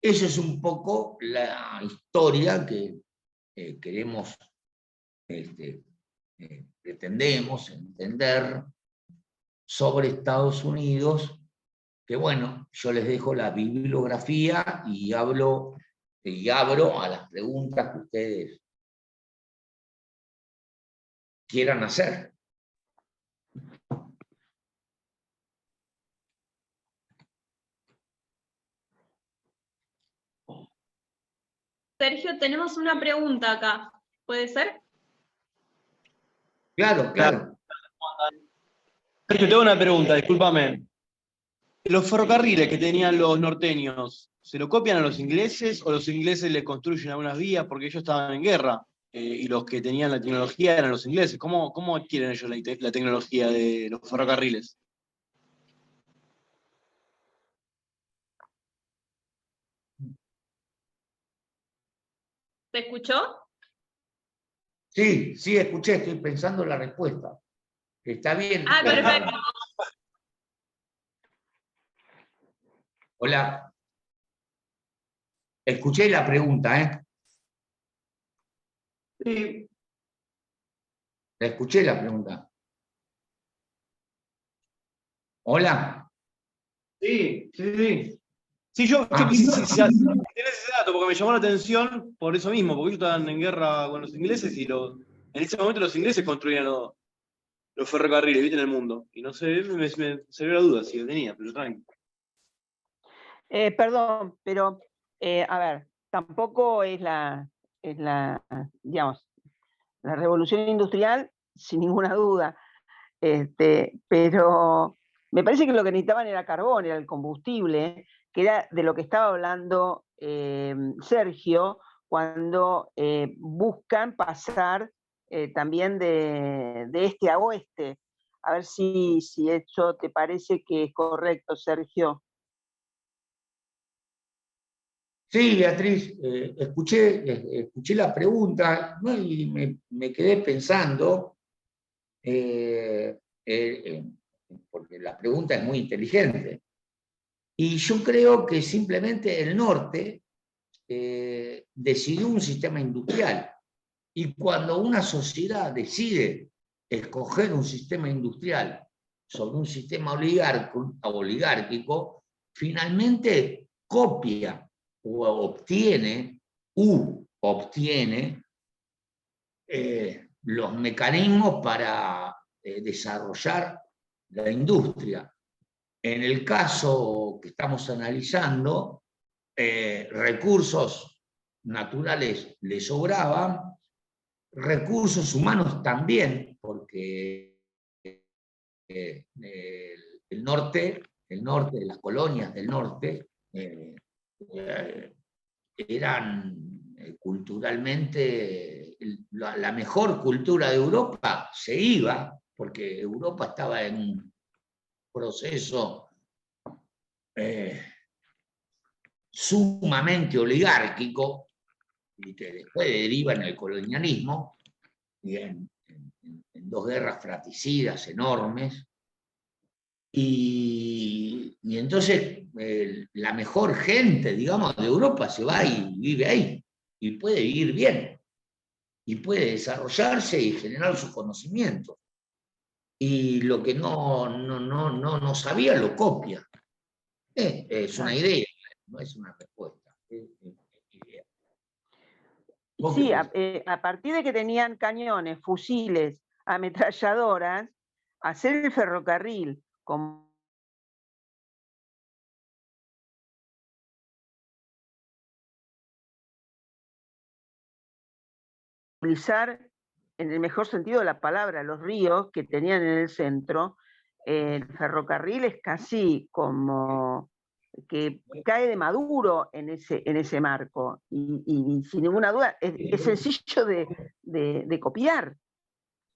Esa es un poco la historia que queremos, pretendemos entender sobre Estados Unidos, que bueno, yo les dejo la bibliografía y abro a las preguntas que ustedes quieran hacer. Sergio, tenemos una pregunta acá. ¿Puede ser? Claro, claro. Sergio, tengo una pregunta, discúlpame. Los ferrocarriles que tenían los norteños, ¿se lo copian a los ingleses o los ingleses le construyen algunas vías porque ellos estaban en guerra? Y los que tenían la tecnología eran los ingleses. ¿Cómo adquieren ellos la tecnología de los ferrocarriles? ¿Se escuchó? Sí, sí, escuché, estoy pensando en la respuesta. Está bien. Ah, perfecto. Hola. Escuché la pregunta, ¿eh? Sí. La escuché la pregunta. Hola. Sí. Sí, yo tenés ese dato porque me llamó la atención por eso mismo, porque ellos estaban en guerra con los ingleses y en ese momento los ingleses construían los ferrocarriles, ¿viste? En el mundo. Y no sé, me salió la duda si lo tenía, pero tranqui. Perdón, pero a ver, tampoco es digamos, la revolución industrial, sin ninguna duda, pero me parece que lo que necesitaban era carbón, era el combustible, que era de lo que estaba hablando Sergio, cuando buscan pasar también de este a oeste. A ver si eso te parece que es correcto, Sergio. Sí, Beatriz, escuché la pregunta, ¿no? Y me quedé pensando, porque la pregunta es muy inteligente. Y yo creo que simplemente el norte decidió un sistema industrial. Y cuando una sociedad decide escoger un sistema industrial sobre un sistema oligárquico, finalmente copia o obtiene los mecanismos para desarrollar la industria. En el caso que estamos analizando, recursos naturales le sobraban, recursos humanos también, porque el norte, las colonias del norte, eran culturalmente la mejor cultura de Europa, se iba, porque Europa estaba en un proceso sumamente oligárquico, y que después deriva en el colonialismo, y en dos guerras fratricidas enormes, y entonces la mejor gente, digamos, de Europa se va y vive ahí, y puede vivir bien, y puede desarrollarse y generar su conocimiento. Y lo que no sabía lo copia. Es una idea, no es una respuesta. Idea. Sí, a partir de que tenían cañones, fusiles, ametralladoras, hacer el ferrocarril con utilizar, en el mejor sentido de la palabra, los ríos que tenían en el centro. El ferrocarril es casi como que cae de maduro en ese marco, y sin ninguna duda es sencillo de copiar,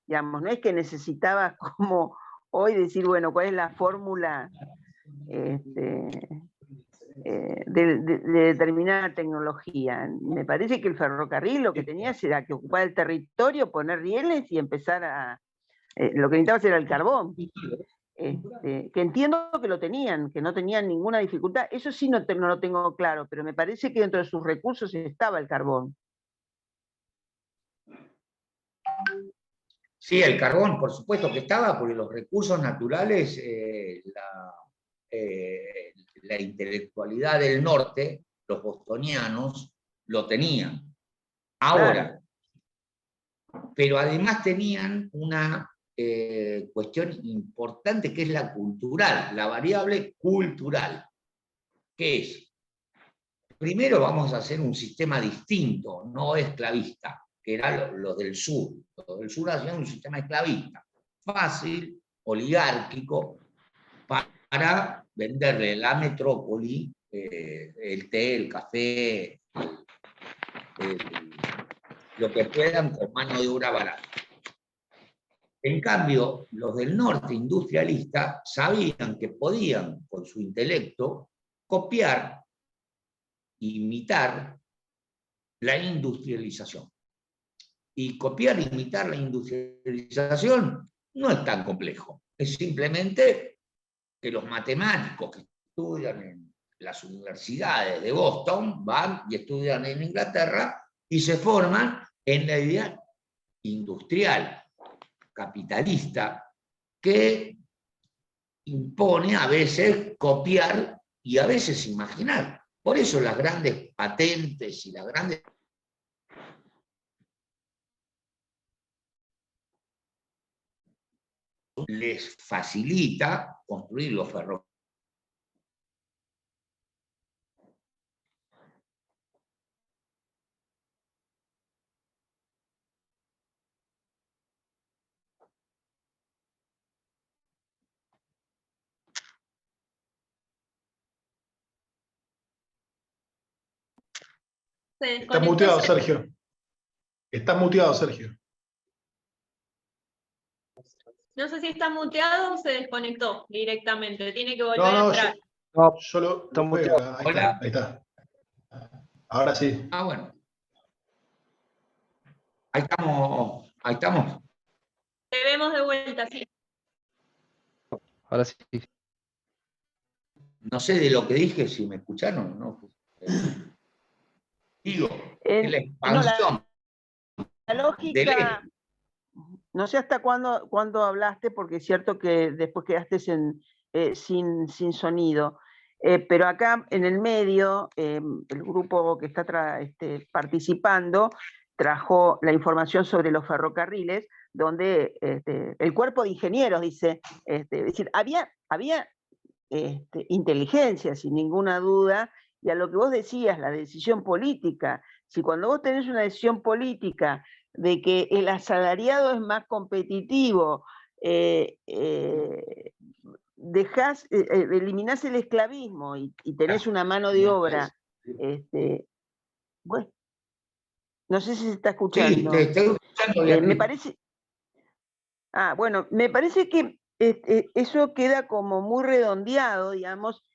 digamos, no es que necesitaba como hoy decir, bueno, cuál es la fórmula de determinada tecnología. Me parece que el ferrocarril lo que tenía era que ocupar el territorio, poner rieles y empezar a... lo que necesitaba era el carbón. Que entiendo que lo tenían, que no tenían ninguna dificultad. Eso sí no lo tengo claro, pero me parece que dentro de sus recursos estaba el carbón. Sí, el carbón, por supuesto que estaba, porque los recursos naturales, la intelectualidad del norte, los bostonianos, lo tenían. Ahora, pero además tenían una cuestión importante que es la cultural, la variable cultural. ¿Qué es? Primero vamos a hacer un sistema distinto, no esclavista, que era lo del sur. Los del sur hacían un sistema esclavista, fácil, oligárquico, para venderle la metrópoli, el té, el café, lo que puedan con mano de obra barata. En cambio, los del norte industrialista sabían que podían, con su intelecto, copiar, imitar la industrialización. Y copiar e imitar la industrialización no es tan complejo. Es simplemente que los matemáticos que estudian en las universidades de Boston van y estudian en Inglaterra y se forman en la idea industrial, capitalista, que impone a veces copiar y a veces imaginar. Por eso las grandes patentes y las grandes... les facilita construir los ferrocarriles. Está muteado, Sergio. Está muteado, Sergio. No sé si está muteado o se desconectó directamente. Tiene que volver a entrar. Yo lo veo acá. Ahí está. Ahora sí. Ah, bueno. Ahí estamos. Ahí estamos. Te vemos de vuelta, sí. Ahora sí. No sé de lo que dije, si me escucharon, ¿no? Digo, la expansión. La lógica, no sé hasta cuándo hablaste, porque es cierto que después quedaste sin sonido, pero acá en el medio, el grupo que está participando trajo la información sobre los ferrocarriles, donde el cuerpo de ingenieros dice, es decir, había inteligencia, sin ninguna duda, y a lo que vos decías, la decisión política. Si cuando vos tenés una decisión política de que el asalariado es más competitivo, eliminás el esclavismo y tenés una mano de obra, bueno, no sé si se está escuchando. Sí, te estoy escuchando. Me parece... bueno, me parece que eso queda como muy redondeado, digamos.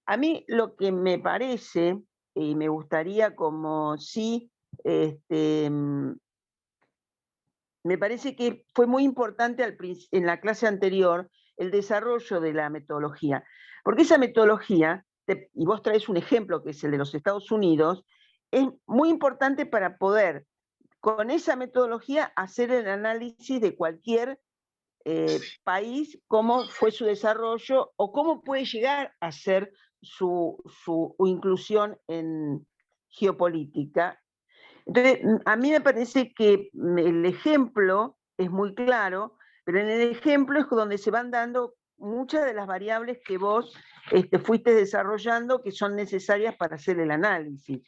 A mí lo que me parece, y me gustaría como sí, me parece que fue muy importante en la clase anterior el desarrollo de la metodología, porque esa metodología, y vos traes un ejemplo que es el de los Estados Unidos, es muy importante para poder, con esa metodología, hacer el análisis de cualquier país, cómo fue su desarrollo o cómo puede llegar a ser su inclusión en geopolítica. Entonces, a mí me parece que el ejemplo es muy claro, pero en el ejemplo es donde se van dando muchas de las variables que vos fuiste desarrollando que son necesarias para hacer el análisis.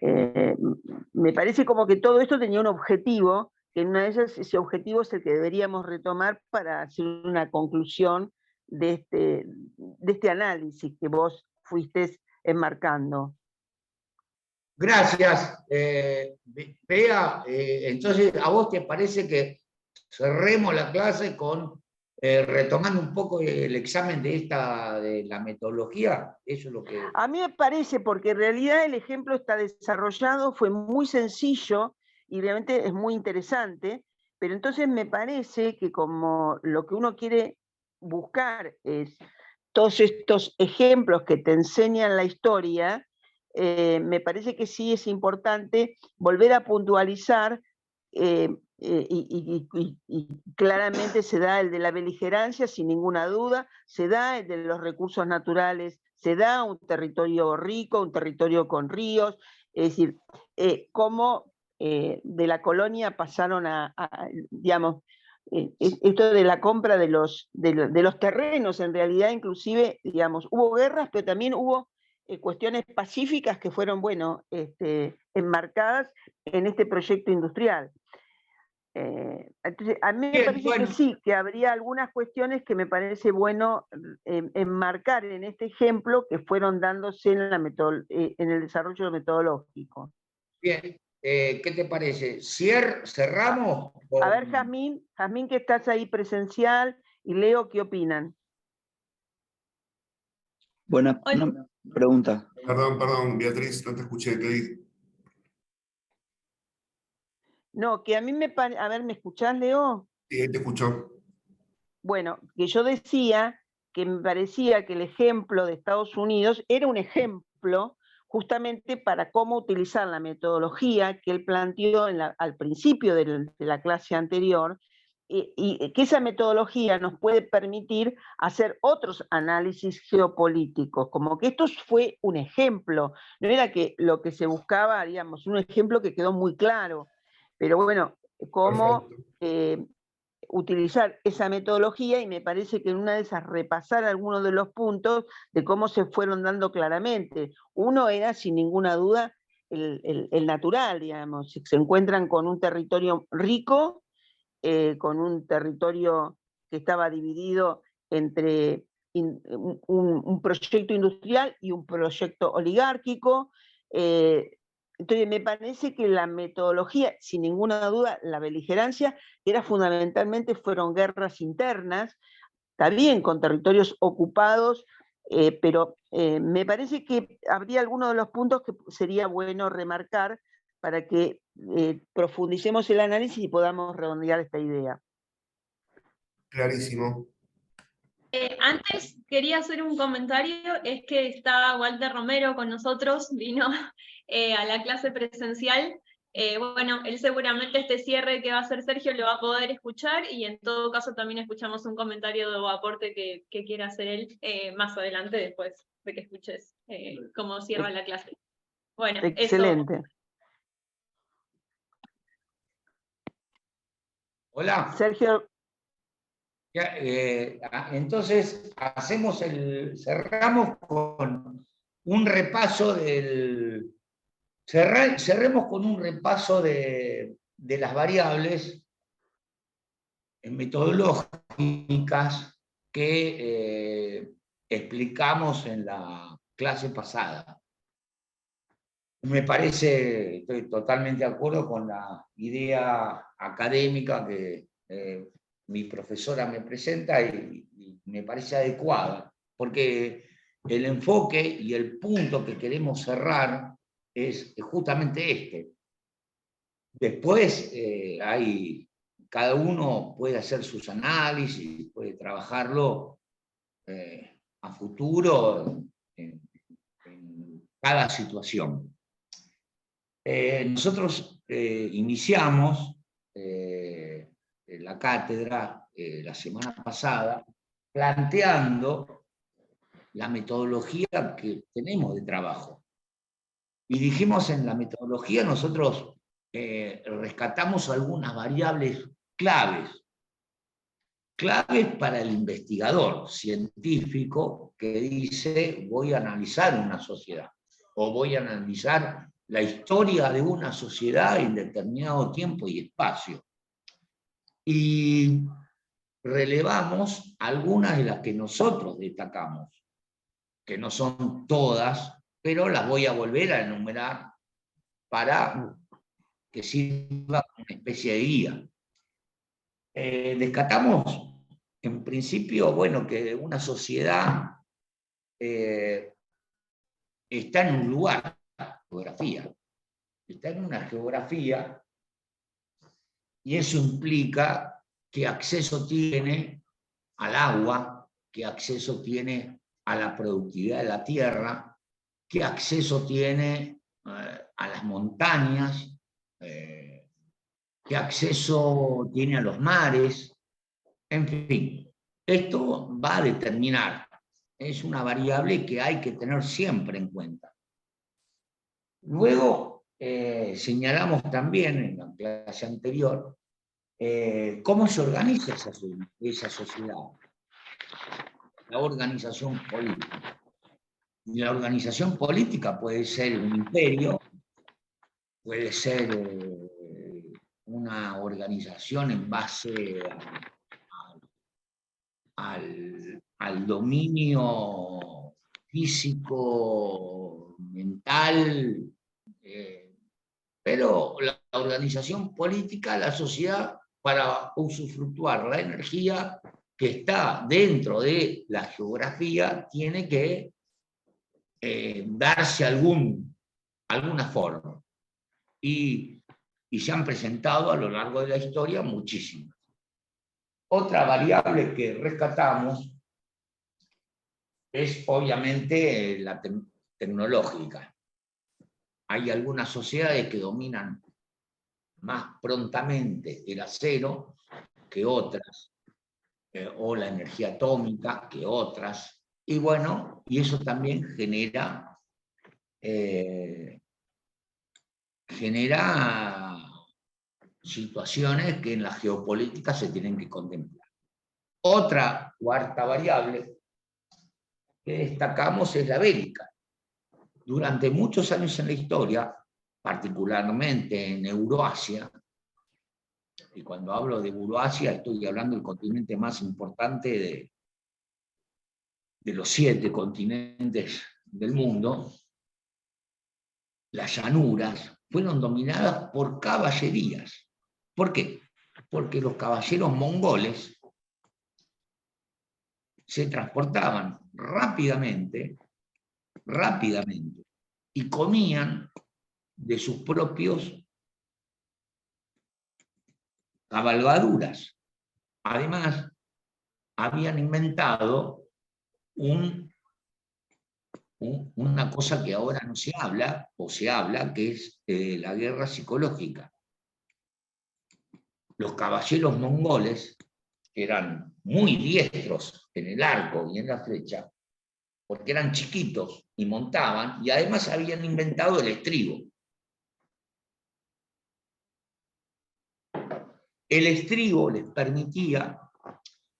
Me parece como que todo esto tenía un objetivo, que en una de ellas ese objetivo es el que deberíamos retomar para hacer una conclusión de este análisis que vos fuiste enmarcando. Gracias, Bea. Entonces, ¿a vos te parece que cerremos la clase con retomando un poco el examen de la metodología? Eso es lo que... A mí me parece, porque en realidad el ejemplo está desarrollado, fue muy sencillo y realmente es muy interesante, pero entonces me parece que como lo que uno quiere buscar es todos estos ejemplos que te enseñan la historia, me parece que sí es importante volver a puntualizar y claramente se da el de la beligerancia sin ninguna duda, se da el de los recursos naturales, se da un territorio rico, un territorio con ríos, es decir, cómo de la colonia pasaron digamos, esto de la compra de los terrenos, en realidad inclusive, digamos, hubo guerras, pero también hubo cuestiones pacíficas que fueron, bueno, enmarcadas en este proyecto industrial. Entonces, a mí me parece que sí, que habría algunas cuestiones que me parece bueno enmarcar en este ejemplo que fueron dándose en el desarrollo metodológico. Bien, ¿qué te parece? ¿Cerramos? A ver, Jazmín, que estás ahí presencial, y Leo, ¿qué opinan? Buena pregunta. Perdón, Beatriz, no te escuché, ¿qué dices? No, que a mí me parece... A ver, ¿me escuchás, Leo? Sí, te escucho. Bueno, que yo decía que me parecía que el ejemplo de Estados Unidos era un ejemplo justamente para cómo utilizar la metodología que él planteó al principio de la clase anterior, y que esa metodología nos puede permitir hacer otros análisis geopolíticos, como que esto fue un ejemplo, no era que lo que se buscaba, digamos, un ejemplo que quedó muy claro, pero bueno, cómo utilizar esa metodología, y me parece que en una de esas repasar algunos de los puntos de cómo se fueron dando claramente. Uno era, sin ninguna duda, el natural, digamos, se encuentran con un territorio rico, con un territorio que estaba dividido entre un proyecto industrial y un proyecto oligárquico. Entonces me parece que la metodología, sin ninguna duda, la beligerancia, fueron guerras internas, también con territorios ocupados, pero me parece que habría algunos de los puntos que sería bueno remarcar para que profundicemos el análisis y podamos redondear esta idea. Clarísimo. Antes quería hacer un comentario, es que está Walter Romero con nosotros, vino a la clase presencial. Bueno, él seguramente este cierre que va a hacer Sergio lo va a poder escuchar, y en todo caso también escuchamos un comentario o aporte que quiera hacer él más adelante, después de que escuches cómo cierra la clase. Bueno, excelente. Eso. Hola. Sergio. Entonces, cerramos con un repaso cerremos con un repaso de las variables metodológicas que explicamos en la clase pasada. Me parece, estoy totalmente de acuerdo con la idea académica que mi profesora me presenta y me parece adecuada, porque el enfoque y el punto que queremos cerrar es justamente este. Después cada uno puede hacer sus análisis, puede trabajarlo a futuro en cada situación. Nosotros iniciamos la cátedra la semana pasada planteando la metodología que tenemos de trabajo. Y dijimos, en la metodología nosotros rescatamos algunas variables claves para el investigador científico que dice: voy a analizar una sociedad o voy a analizar la historia de una sociedad en determinado tiempo y espacio. Y relevamos algunas de las que nosotros destacamos, que no son todas, pero las voy a volver a enumerar para que sirva como una especie de guía. Descartamos, en principio, bueno, que una sociedad está en un lugar, geografía, está en una geografía, y eso implica qué acceso tiene al agua, qué acceso tiene a la productividad de la tierra, qué acceso tiene a las montañas, qué acceso tiene a los mares, en fin. Esto va a determinar, es una variable que hay que tener siempre en cuenta. Luego, señalamos también en la clase anterior cómo se organiza esa sociedad, la organización política. Y la organización política puede ser un imperio, puede ser una organización en base al dominio físico, mental, pero la organización política, la sociedad, para usufructuar la energía que está dentro de la geografía, tiene que darse alguna forma. Y se han presentado a lo largo de la historia muchísimas. Otra variable que rescatamos es obviamente la tecnológica. Hay algunas sociedades que dominan más prontamente el acero que otras, o la energía atómica que otras, y bueno, y eso también genera situaciones que en la geopolítica se tienen que contemplar. Otra cuarta variable que destacamos es la bélica. Durante muchos años en la historia, particularmente en Euroasia, y cuando hablo de Euroasia estoy hablando del continente más importante de los 7 continentes del mundo, las llanuras fueron dominadas por caballerías. ¿Por qué? Porque los caballeros mongoles se transportaban rápidamente, y comían de sus propios cabalgaduras. Además, habían inventado una cosa que ahora no se habla, o se habla, que es la guerra psicológica. Los caballeros mongoles eran muy diestros en el arco y en la flecha, porque eran chiquitos y montaban, y además habían inventado el estribo. El estribo les permitía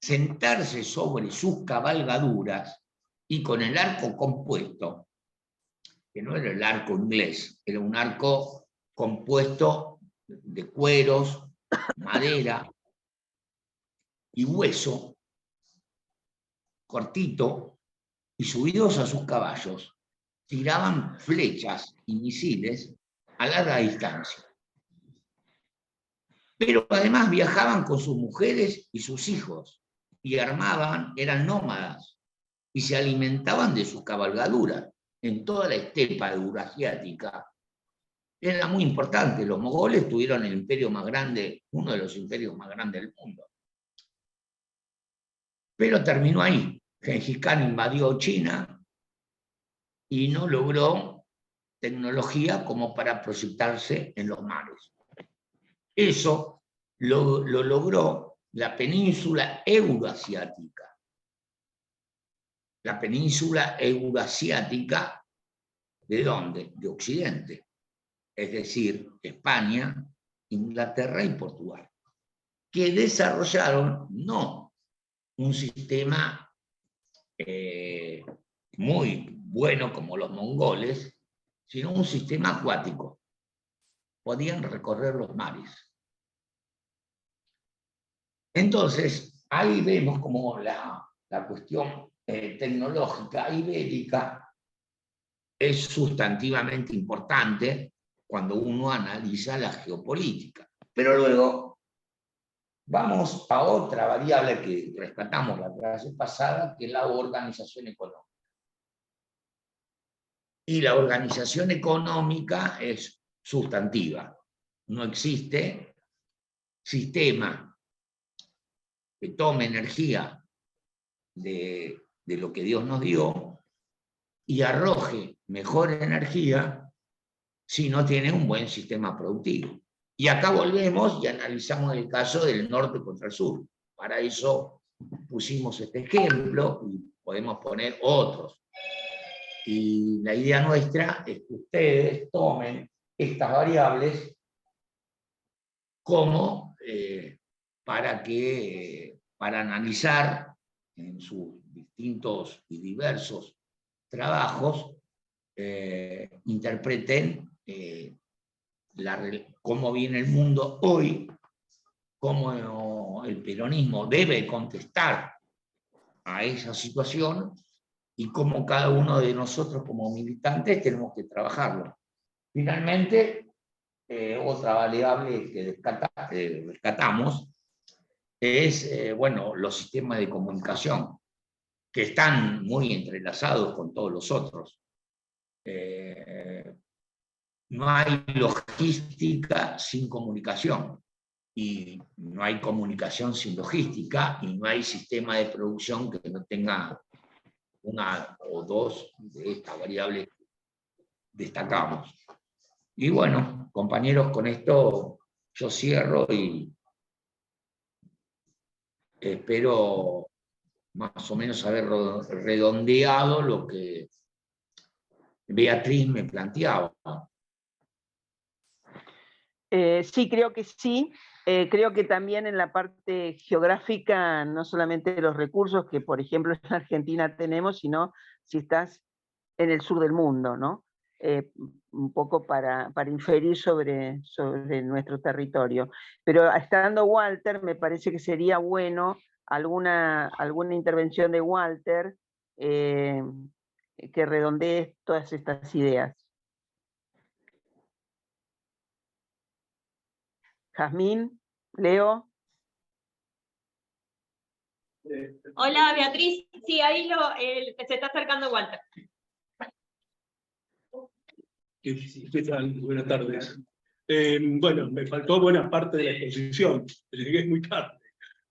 sentarse sobre sus cabalgaduras y con el arco compuesto, que no era el arco inglés, era un arco compuesto de cueros, madera y hueso, cortito, y subidos a sus caballos, tiraban flechas y misiles a larga distancia. Pero además viajaban con sus mujeres y sus hijos, y armaban, eran nómadas, y se alimentaban de sus cabalgaduras. En toda la estepa eurasiática era muy importante. Los mongoles tuvieron el imperio más grande, uno de los imperios más grandes del mundo. Pero terminó ahí. Gengis Khan invadió China y no logró tecnología como para proyectarse en los mares. Eso lo logró la península euroasiática. La península euroasiática, ¿de dónde? De Occidente. Es decir, España, Inglaterra y Portugal, que desarrollaron no un sistema muy bueno como los mongoles, sino un sistema acuático. Podían recorrer los mares. Entonces, ahí vemos como la cuestión tecnológica ibérica es sustantivamente importante cuando uno analiza la geopolítica. Pero luego vamos a otra variable que rescatamos la clase pasada, que es la organización económica. Y la organización económica es sustantiva. No existe sistema que tome energía de lo que Dios nos dio y arroje mejor energía si no tiene un buen sistema productivo. Y acá volvemos y analizamos el caso del norte contra el sur. Para eso pusimos este ejemplo y podemos poner otros. Y la idea nuestra es que ustedes tomen estas variables como para analizar en sus distintos y diversos trabajos, interpreten cómo viene el mundo hoy, cómo el peronismo debe contestar a esa situación y cómo cada uno de nosotros como militantes tenemos que trabajarlo. Finalmente, otra variable que rescatamos es, bueno, los sistemas de comunicación, que están muy entrelazados con todos los otros. No hay logística sin comunicación, y no hay comunicación sin logística, y no hay sistema de producción que no tenga una o dos de estas variables que destacamos. Y bueno, compañeros, con esto yo cierro y espero más o menos haber redondeado lo que Beatriz me planteaba. Sí, creo que sí. Creo que también en la parte geográfica, no solamente los recursos que, por ejemplo, en Argentina tenemos, sino si estás en el sur del mundo, ¿no? Un poco para inferir sobre nuestro territorio. Pero estando Walter, me parece que sería bueno alguna intervención de Walter que redondee todas estas ideas. Jazmín, Leo. Hola, Beatriz. Sí, ahí se está acercando Walter. ¿Qué tal? Buenas tardes. Bueno, me faltó buena parte de la exposición, llegué muy tarde,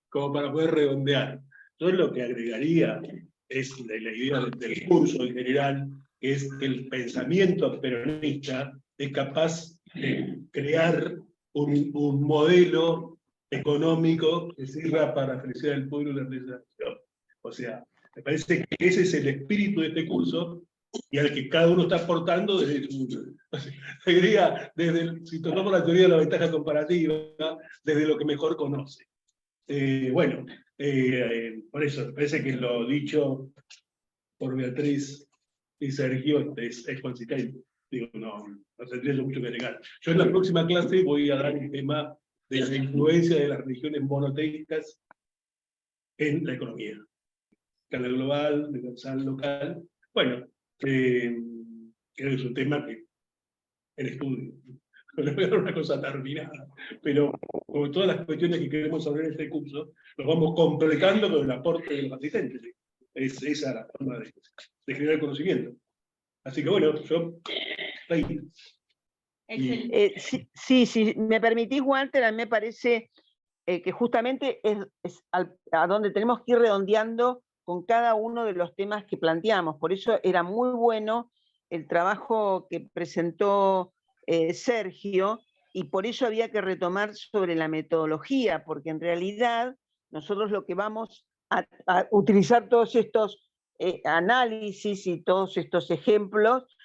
como para poder redondear. Yo lo que agregaría es la idea del curso en general, que es que el pensamiento peronista es capaz de crear un modelo económico que sirva para la felicidad del pueblo y la felicidad de la nación. O sea, me parece que ese es el espíritu de este curso, y al que cada uno está aportando desde si tomamos la teoría de la ventaja comparativa, desde lo que mejor conoce. Bueno, por eso, me parece que lo dicho por Beatriz y Sergio es consistente. Digo, no tendría yo mucho que agregar. Yo en la próxima clase voy a dar un tema de la influencia de las religiones monoteístas en la economía. Escala global, universal, local. Bueno, creo que es un tema que en estudio. No voy a dar una cosa terminada, pero como todas las cuestiones que queremos hablar en este curso, los vamos completando con el aporte de los asistentes. Es esa la forma de generar conocimiento. Así que bueno, yo... Sí, me permitís, Walter, a mí me parece que justamente es a donde tenemos que ir redondeando con cada uno de los temas que planteamos. Por eso era muy bueno el trabajo que presentó Sergio, y por eso había que retomar sobre la metodología, porque en realidad nosotros lo que vamos a utilizar todos estos análisis y todos estos ejemplos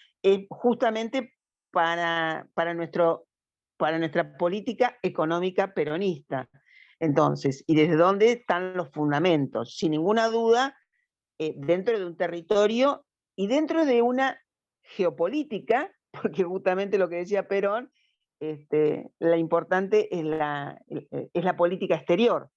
justamente para nuestra política económica peronista. Entonces, ¿y desde dónde están los fundamentos? Sin ninguna duda, dentro de un territorio y dentro de una geopolítica porque justamente lo que decía Perón, la importante es la política exterior.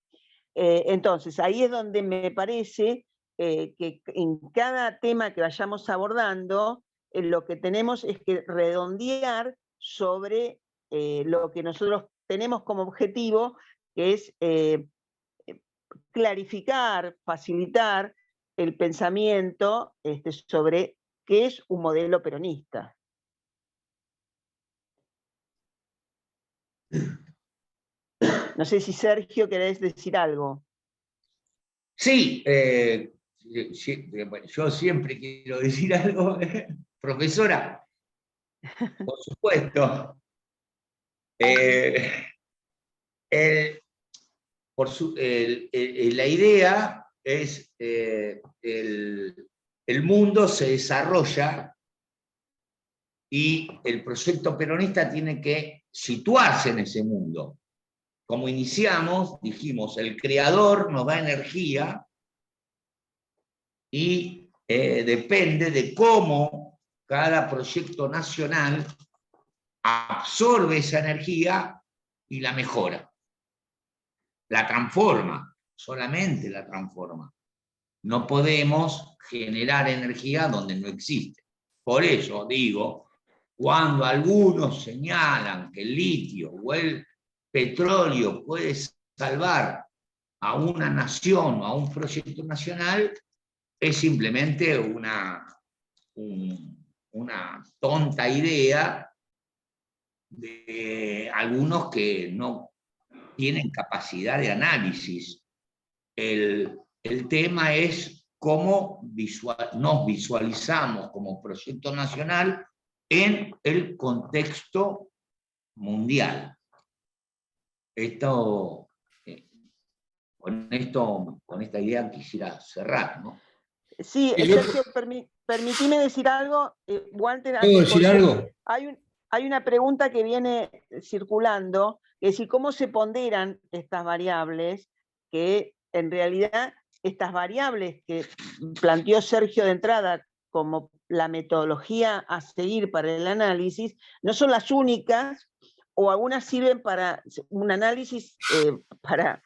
Entonces, ahí es donde me parece que en cada tema que vayamos abordando, lo que tenemos es que redondear sobre lo que nosotros tenemos como objetivo, que es clarificar, facilitar el pensamiento sobre qué es un modelo peronista. No sé si Sergio querés decir algo. Sí, yo siempre quiero decir algo, profesora, por supuesto. La idea es el mundo se desarrolla y el proyecto peronista tiene que situarse en ese mundo. Como iniciamos, dijimos, el creador nos da energía y depende de cómo cada proyecto nacional absorbe esa energía y la mejora. La transforma, solamente la transforma. No podemos generar energía donde no existe. Por eso digo, cuando algunos señalan que el litio o el petróleo puede salvar a una nación o a un proyecto nacional, es simplemente una tonta idea de algunos que no tienen capacidad de análisis. El tema es cómo nos visualizamos como proyecto nacional en el contexto mundial. Con esta idea quisiera cerrar, ¿no? Sí, Sergio, permitime decir algo. Walter, ¿puedo decir algo? Hay una pregunta que viene circulando, que es decir, ¿cómo se ponderan estas variables? Que en realidad estas variables que planteó Sergio de entrada como la metodología a seguir para el análisis, no son las únicas, o algunas sirven para un análisis, para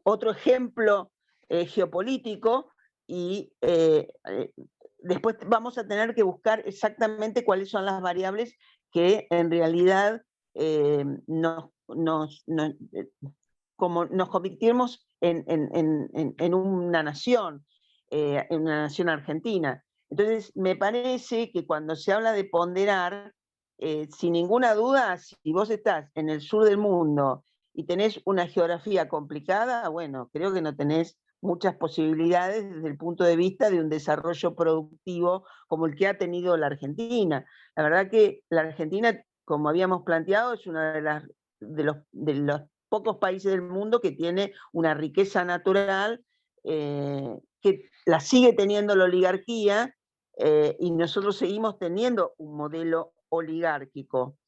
otro ejemplo geopolítico, y después vamos a tener que buscar exactamente cuáles son las variables que en realidad como nos convirtimos en una nación argentina. Entonces, me parece que cuando se habla de ponderar, sin ninguna duda, si vos estás en el sur del mundo y tenés una geografía complicada, bueno, creo que no tenés muchas posibilidades desde el punto de vista de un desarrollo productivo como el que ha tenido la Argentina. La verdad que la Argentina, como habíamos planteado, es uno de los pocos países del mundo que tiene una riqueza natural, que la sigue teniendo la oligarquía, y nosotros seguimos teniendo un modelo oligárquico.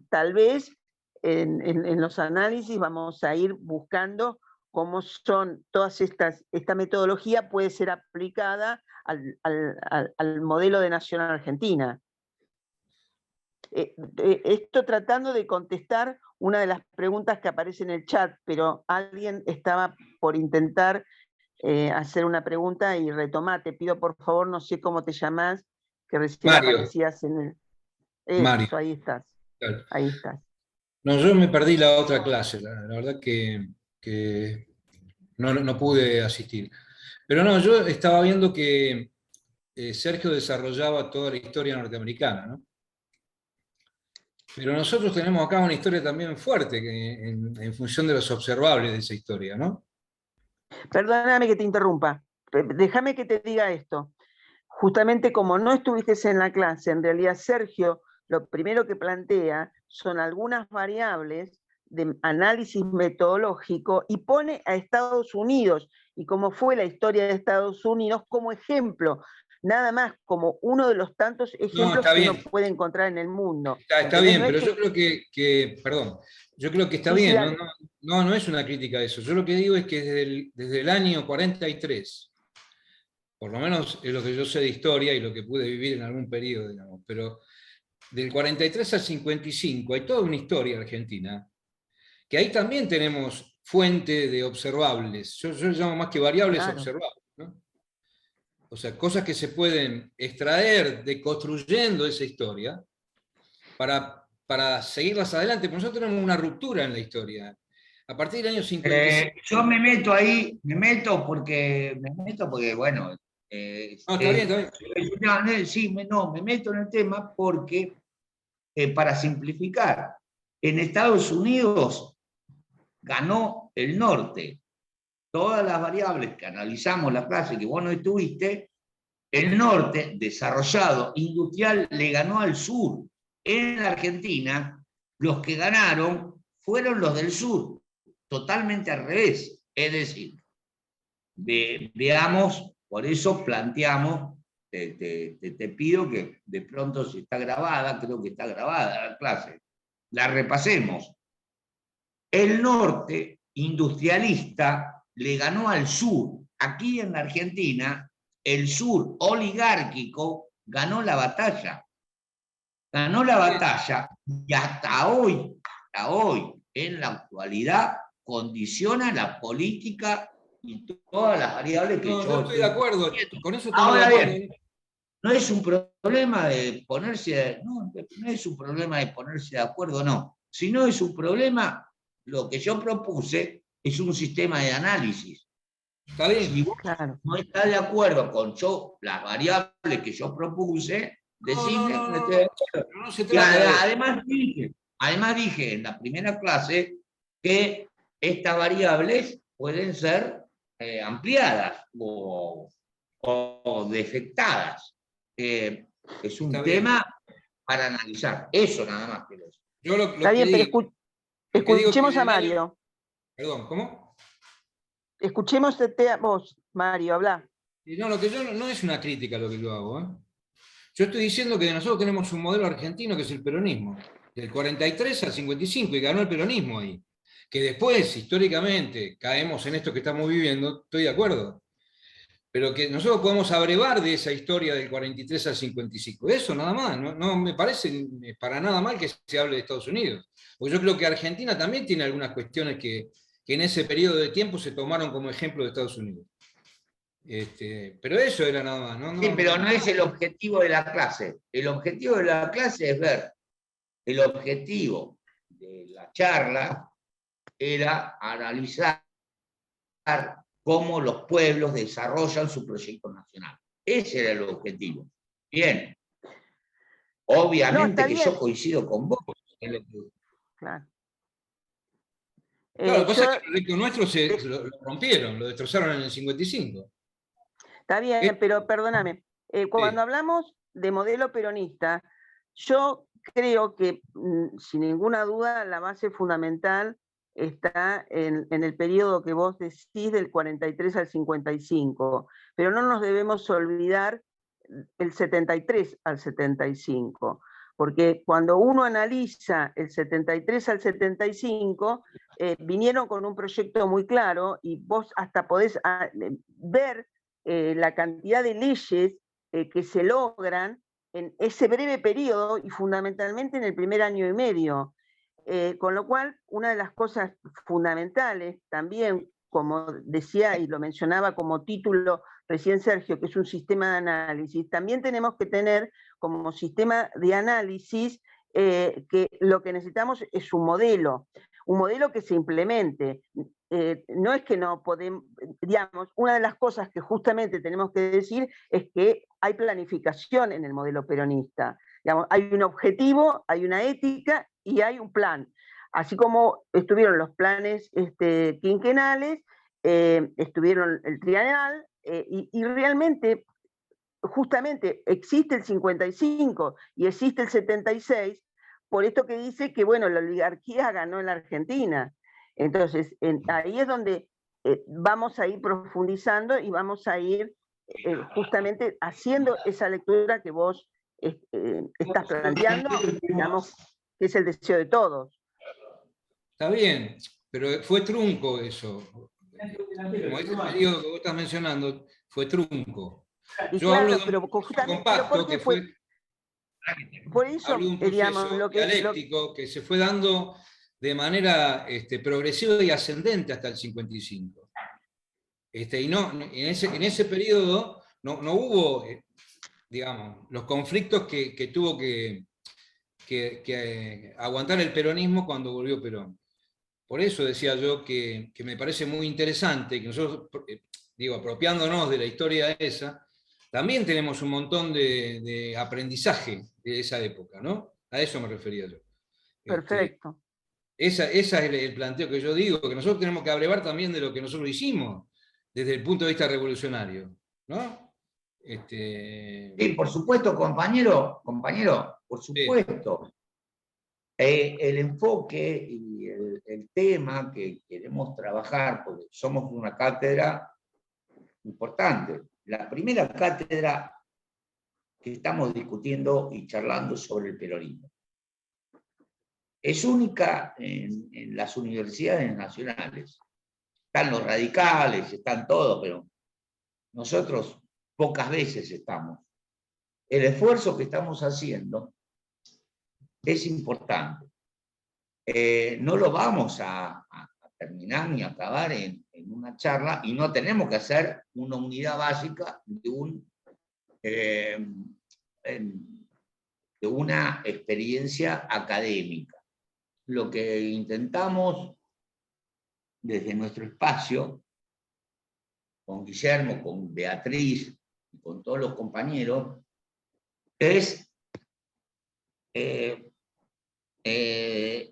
Tal vez en los análisis vamos a ir buscando cómo son todas esta metodología puede ser aplicada al modelo de nación argentina. Esto tratando de contestar una de las preguntas que aparece en el chat, pero alguien estaba por intentar hacer una pregunta y retomar. Te pido por favor, no sé cómo te llamás, que recién aparecías en el... Mario. Ahí estás. Claro. Ahí estás. No, yo me perdí la otra clase, la verdad que no pude asistir. Pero no, yo estaba viendo que Sergio desarrollaba toda la historia norteamericana, ¿no? Pero nosotros tenemos acá una historia también fuerte en función de los observables de esa historia, ¿no? Perdóname que te interrumpa. Déjame que te diga esto. Justamente como no estuviste en la clase, en realidad Sergio lo primero que plantea son algunas variables de análisis metodológico y pone a Estados Unidos y cómo fue la historia de Estados Unidos como ejemplo, nada más como uno de los tantos ejemplos que uno puede encontrar en el mundo. Está bien, pero yo creo que perdón, yo creo que está bien, no es una crítica a eso. Yo lo que digo es que desde el año 43 Por lo menos es lo que yo sé de historia y lo que pude vivir en algún periodo, digamos. Pero del 43 al 55 hay toda una historia argentina, que ahí también tenemos fuente de observables. Yo llamo más que variables observables, ¿no? O sea, cosas que se pueden extraer deconstruyendo esa historia para seguirlas adelante. Porque nosotros tenemos una ruptura en la historia. A partir del año 55. Yo me meto ahí, me meto porque bueno. No, está bien. Me meto en el tema porque, para simplificar, en Estados Unidos ganó el norte. Todas las variables que analizamos la clase que vos no estuviste, el norte, desarrollado, industrial, le ganó al sur. En la Argentina, los que ganaron fueron los del sur, totalmente al revés. Es decir, veamos, por eso planteamos, te pido que de pronto, si está grabada, creo que está grabada la clase, la repasemos. El norte industrialista le ganó al sur. Aquí en la Argentina, el sur oligárquico ganó la batalla. Ganó la batalla y hasta hoy, en la actualidad, condiciona la política y todas las variables que yo estoy de acuerdo. Con eso estoy Ahora de acuerdo. bien, no es un problema de ponerse, no es un problema de ponerse de acuerdo, no. Sino es un problema, lo que yo propuse es un sistema de análisis. Está bien. Si vos no estás de acuerdo con las variables que yo propuse, decime que no estoy de acuerdo. No se trata de eso. Además dije en la primera clase que estas variables pueden ser ampliadas o defectadas. Es un tema para analizar. Eso nada más que eso. Está bien, pero escuchemos a Mario. Perdón, ¿cómo? Escuchemos a vos, Mario, habla. No, lo que yo no es una crítica lo que yo hago, ¿eh? Yo estoy diciendo que nosotros tenemos un modelo argentino que es el peronismo, del 43 al 55, y ganó el peronismo ahí. Que después, históricamente, caemos en esto que estamos viviendo, estoy de acuerdo. Pero que nosotros podemos abrevar de esa historia del 43 al 55. Eso nada más. No me parece para nada mal que se hable de Estados Unidos. Porque yo creo que Argentina también tiene algunas cuestiones que en ese periodo de tiempo se tomaron como ejemplo de Estados Unidos. Pero eso era nada más. Sí, pero no es el objetivo de la clase. El objetivo de la clase es ver. El objetivo de la charla era analizar cómo los pueblos desarrollan su proyecto nacional. Ese era el objetivo. Bien. Obviamente que yo coincido con vos. Claro. Claro, lo que pasa es que el proyecto nuestro lo rompieron, lo destrozaron en el 55. Está bien, pero perdóname. Cuando hablamos de modelo peronista, yo creo que, sin ninguna duda, la base fundamental está en el periodo que vos decís del 43 al 55, pero no nos debemos olvidar el 73 al 75, porque cuando uno analiza el 73 al 75, vinieron con un proyecto muy claro y vos hasta podés ver la cantidad de leyes que se logran en ese breve periodo y fundamentalmente en el primer año y medio. Con lo cual, una de las cosas fundamentales también, como decía y lo mencionaba como título recién Sergio, que es un sistema de análisis, también tenemos que tener como sistema de análisis que lo que necesitamos es un modelo que se implemente. No es que no podemos, digamos, una de las cosas que justamente tenemos que decir es que hay planificación en el modelo peronista. Digamos, hay un objetivo, hay una ética y hay un plan. Así como estuvieron los planes quinquenales, estuvieron el trienal, y realmente, justamente, existe el 55 y existe el 76, por esto que dice que, bueno, la oligarquía ganó en la Argentina. Entonces, ahí es donde vamos a ir profundizando y vamos a ir justamente haciendo esa lectura que vos estás planteando, digamos, que es el deseo de todos. Está bien, pero fue trunco eso. Como ese periodo que vos estás mencionando, fue trunco. Yo claro, hablo de pero un justamente, compacto que fue... Por eso, Hablo de un proceso digamos, dialéctico que se fue dando de manera progresiva y ascendente hasta el 55. Y no, en ese periodo no hubo, digamos, los conflictos que tuvo que aguantar el peronismo cuando volvió Perón. Por eso decía yo que me parece muy interesante que nosotros, apropiándonos de la historia esa, también tenemos un montón de aprendizaje de esa época, ¿no? A eso me refería yo. Perfecto. Ese es el planteo que yo digo, que nosotros tenemos que abrevar también de lo que nosotros hicimos, desde el punto de vista revolucionario, ¿no? Sí, por supuesto, compañero, por supuesto. Sí. El enfoque y el tema que queremos trabajar, porque somos una cátedra importante. La primera cátedra que estamos discutiendo y charlando sobre el peronismo. Es única en las universidades nacionales. Están los radicales, están todos, pero nosotros pocas veces estamos. El esfuerzo que estamos haciendo es importante. No lo vamos a terminar ni acabar en una charla, y no tenemos que hacer una unidad básica de una experiencia académica. Lo que intentamos desde nuestro espacio, con Guillermo, con Beatriz y con todos los compañeros, es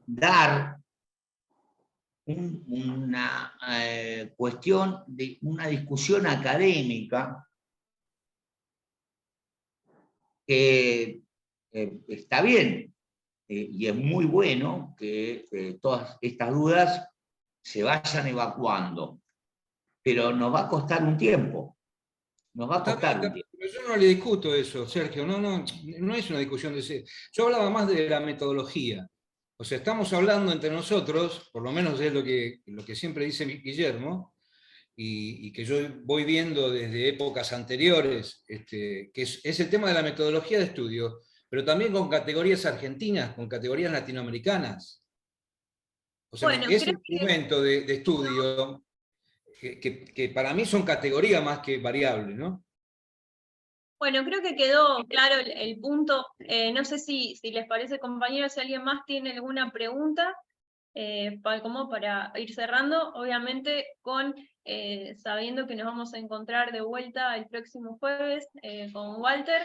dar una cuestión de una discusión académica que está bien, y es muy bueno que todas estas dudas se vayan evacuando, pero nos va a costar un tiempo. Nos va a costar un tiempo. Pero yo no le discuto eso, Sergio, no es una discusión de ese. Yo hablaba más de la metodología. O sea, estamos hablando entre nosotros, por lo menos es lo que siempre dice Guillermo, y que yo voy viendo desde épocas anteriores, que es el tema de la metodología de estudio, pero también con categorías argentinas, con categorías latinoamericanas. O sea, bueno, ese instrumento de estudio, que para mí son categorías más que variables, ¿no? Bueno, creo que quedó claro el punto. No sé si les parece, compañeros, si alguien más tiene alguna pregunta, como para ir cerrando, obviamente sabiendo que nos vamos a encontrar de vuelta el próximo jueves con Walter,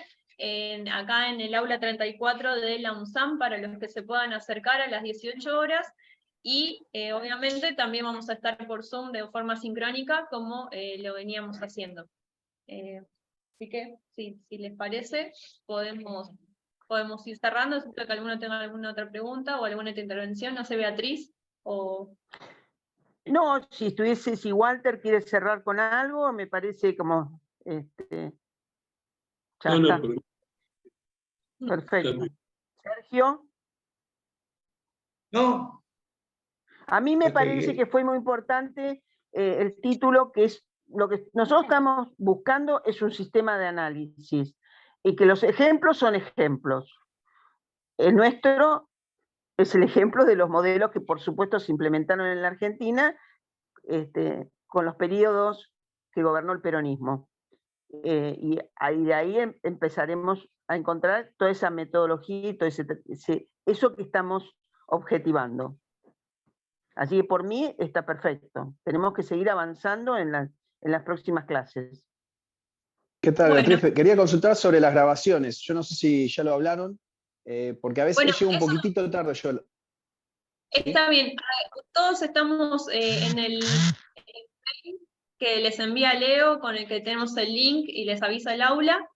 acá en el aula 34 de la UNSAM, para los que se puedan acercar a las 18 horas, y obviamente también vamos a estar por Zoom de forma sincrónica, como lo veníamos haciendo. Así que, si les parece, podemos ir cerrando. Espero que alguno tenga alguna otra pregunta o alguna otra intervención. No sé, Beatriz, o... No, si Walter quiere cerrar con algo, me parece como... ya no, está. Perfecto. Sergio. No. A mí me parece que fue muy importante el título, que es lo que nosotros estamos buscando es un sistema de análisis, y que los ejemplos son ejemplos. El nuestro es el ejemplo de los modelos que por supuesto se implementaron en la Argentina con los periodos que gobernó el peronismo. Y de ahí empezaremos a encontrar toda esa metodología y todo eso que estamos objetivando. Así que por mí está perfecto. Tenemos que seguir avanzando en las próximas clases. ¿Qué tal, Beatriz? Bueno. Quería consultar sobre las grabaciones. Yo no sé si ya lo hablaron, porque a veces llego un poquitito tarde yo. Está bien. Todos estamos en el mail que les envía Leo, con el que tenemos el link y les avisa el aula.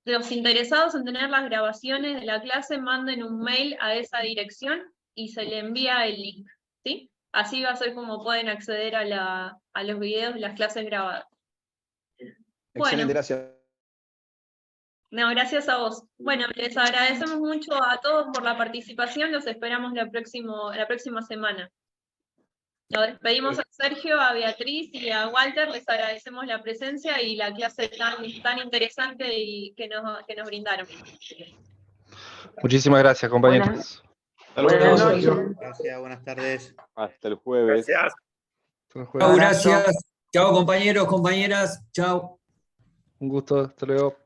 Los interesados en tener las grabaciones de la clase, manden un mail a esa dirección y se le envía el link, ¿sí? Así va a ser como pueden acceder a los videos de las clases grabadas. Excelente, bueno, gracias. No, gracias a vos. Bueno, les agradecemos mucho a todos por la participación, los esperamos la próxima semana. Nos despedimos a Sergio, a Beatriz y a Walter, les agradecemos la presencia y la clase tan interesante y que nos brindaron. Muchísimas gracias, compañeros. Buenas noches. Gracias, buenas tardes. Hasta el jueves. Gracias. Chao, gracias. Chao, compañeros, compañeras. Chao. Un gusto, hasta luego.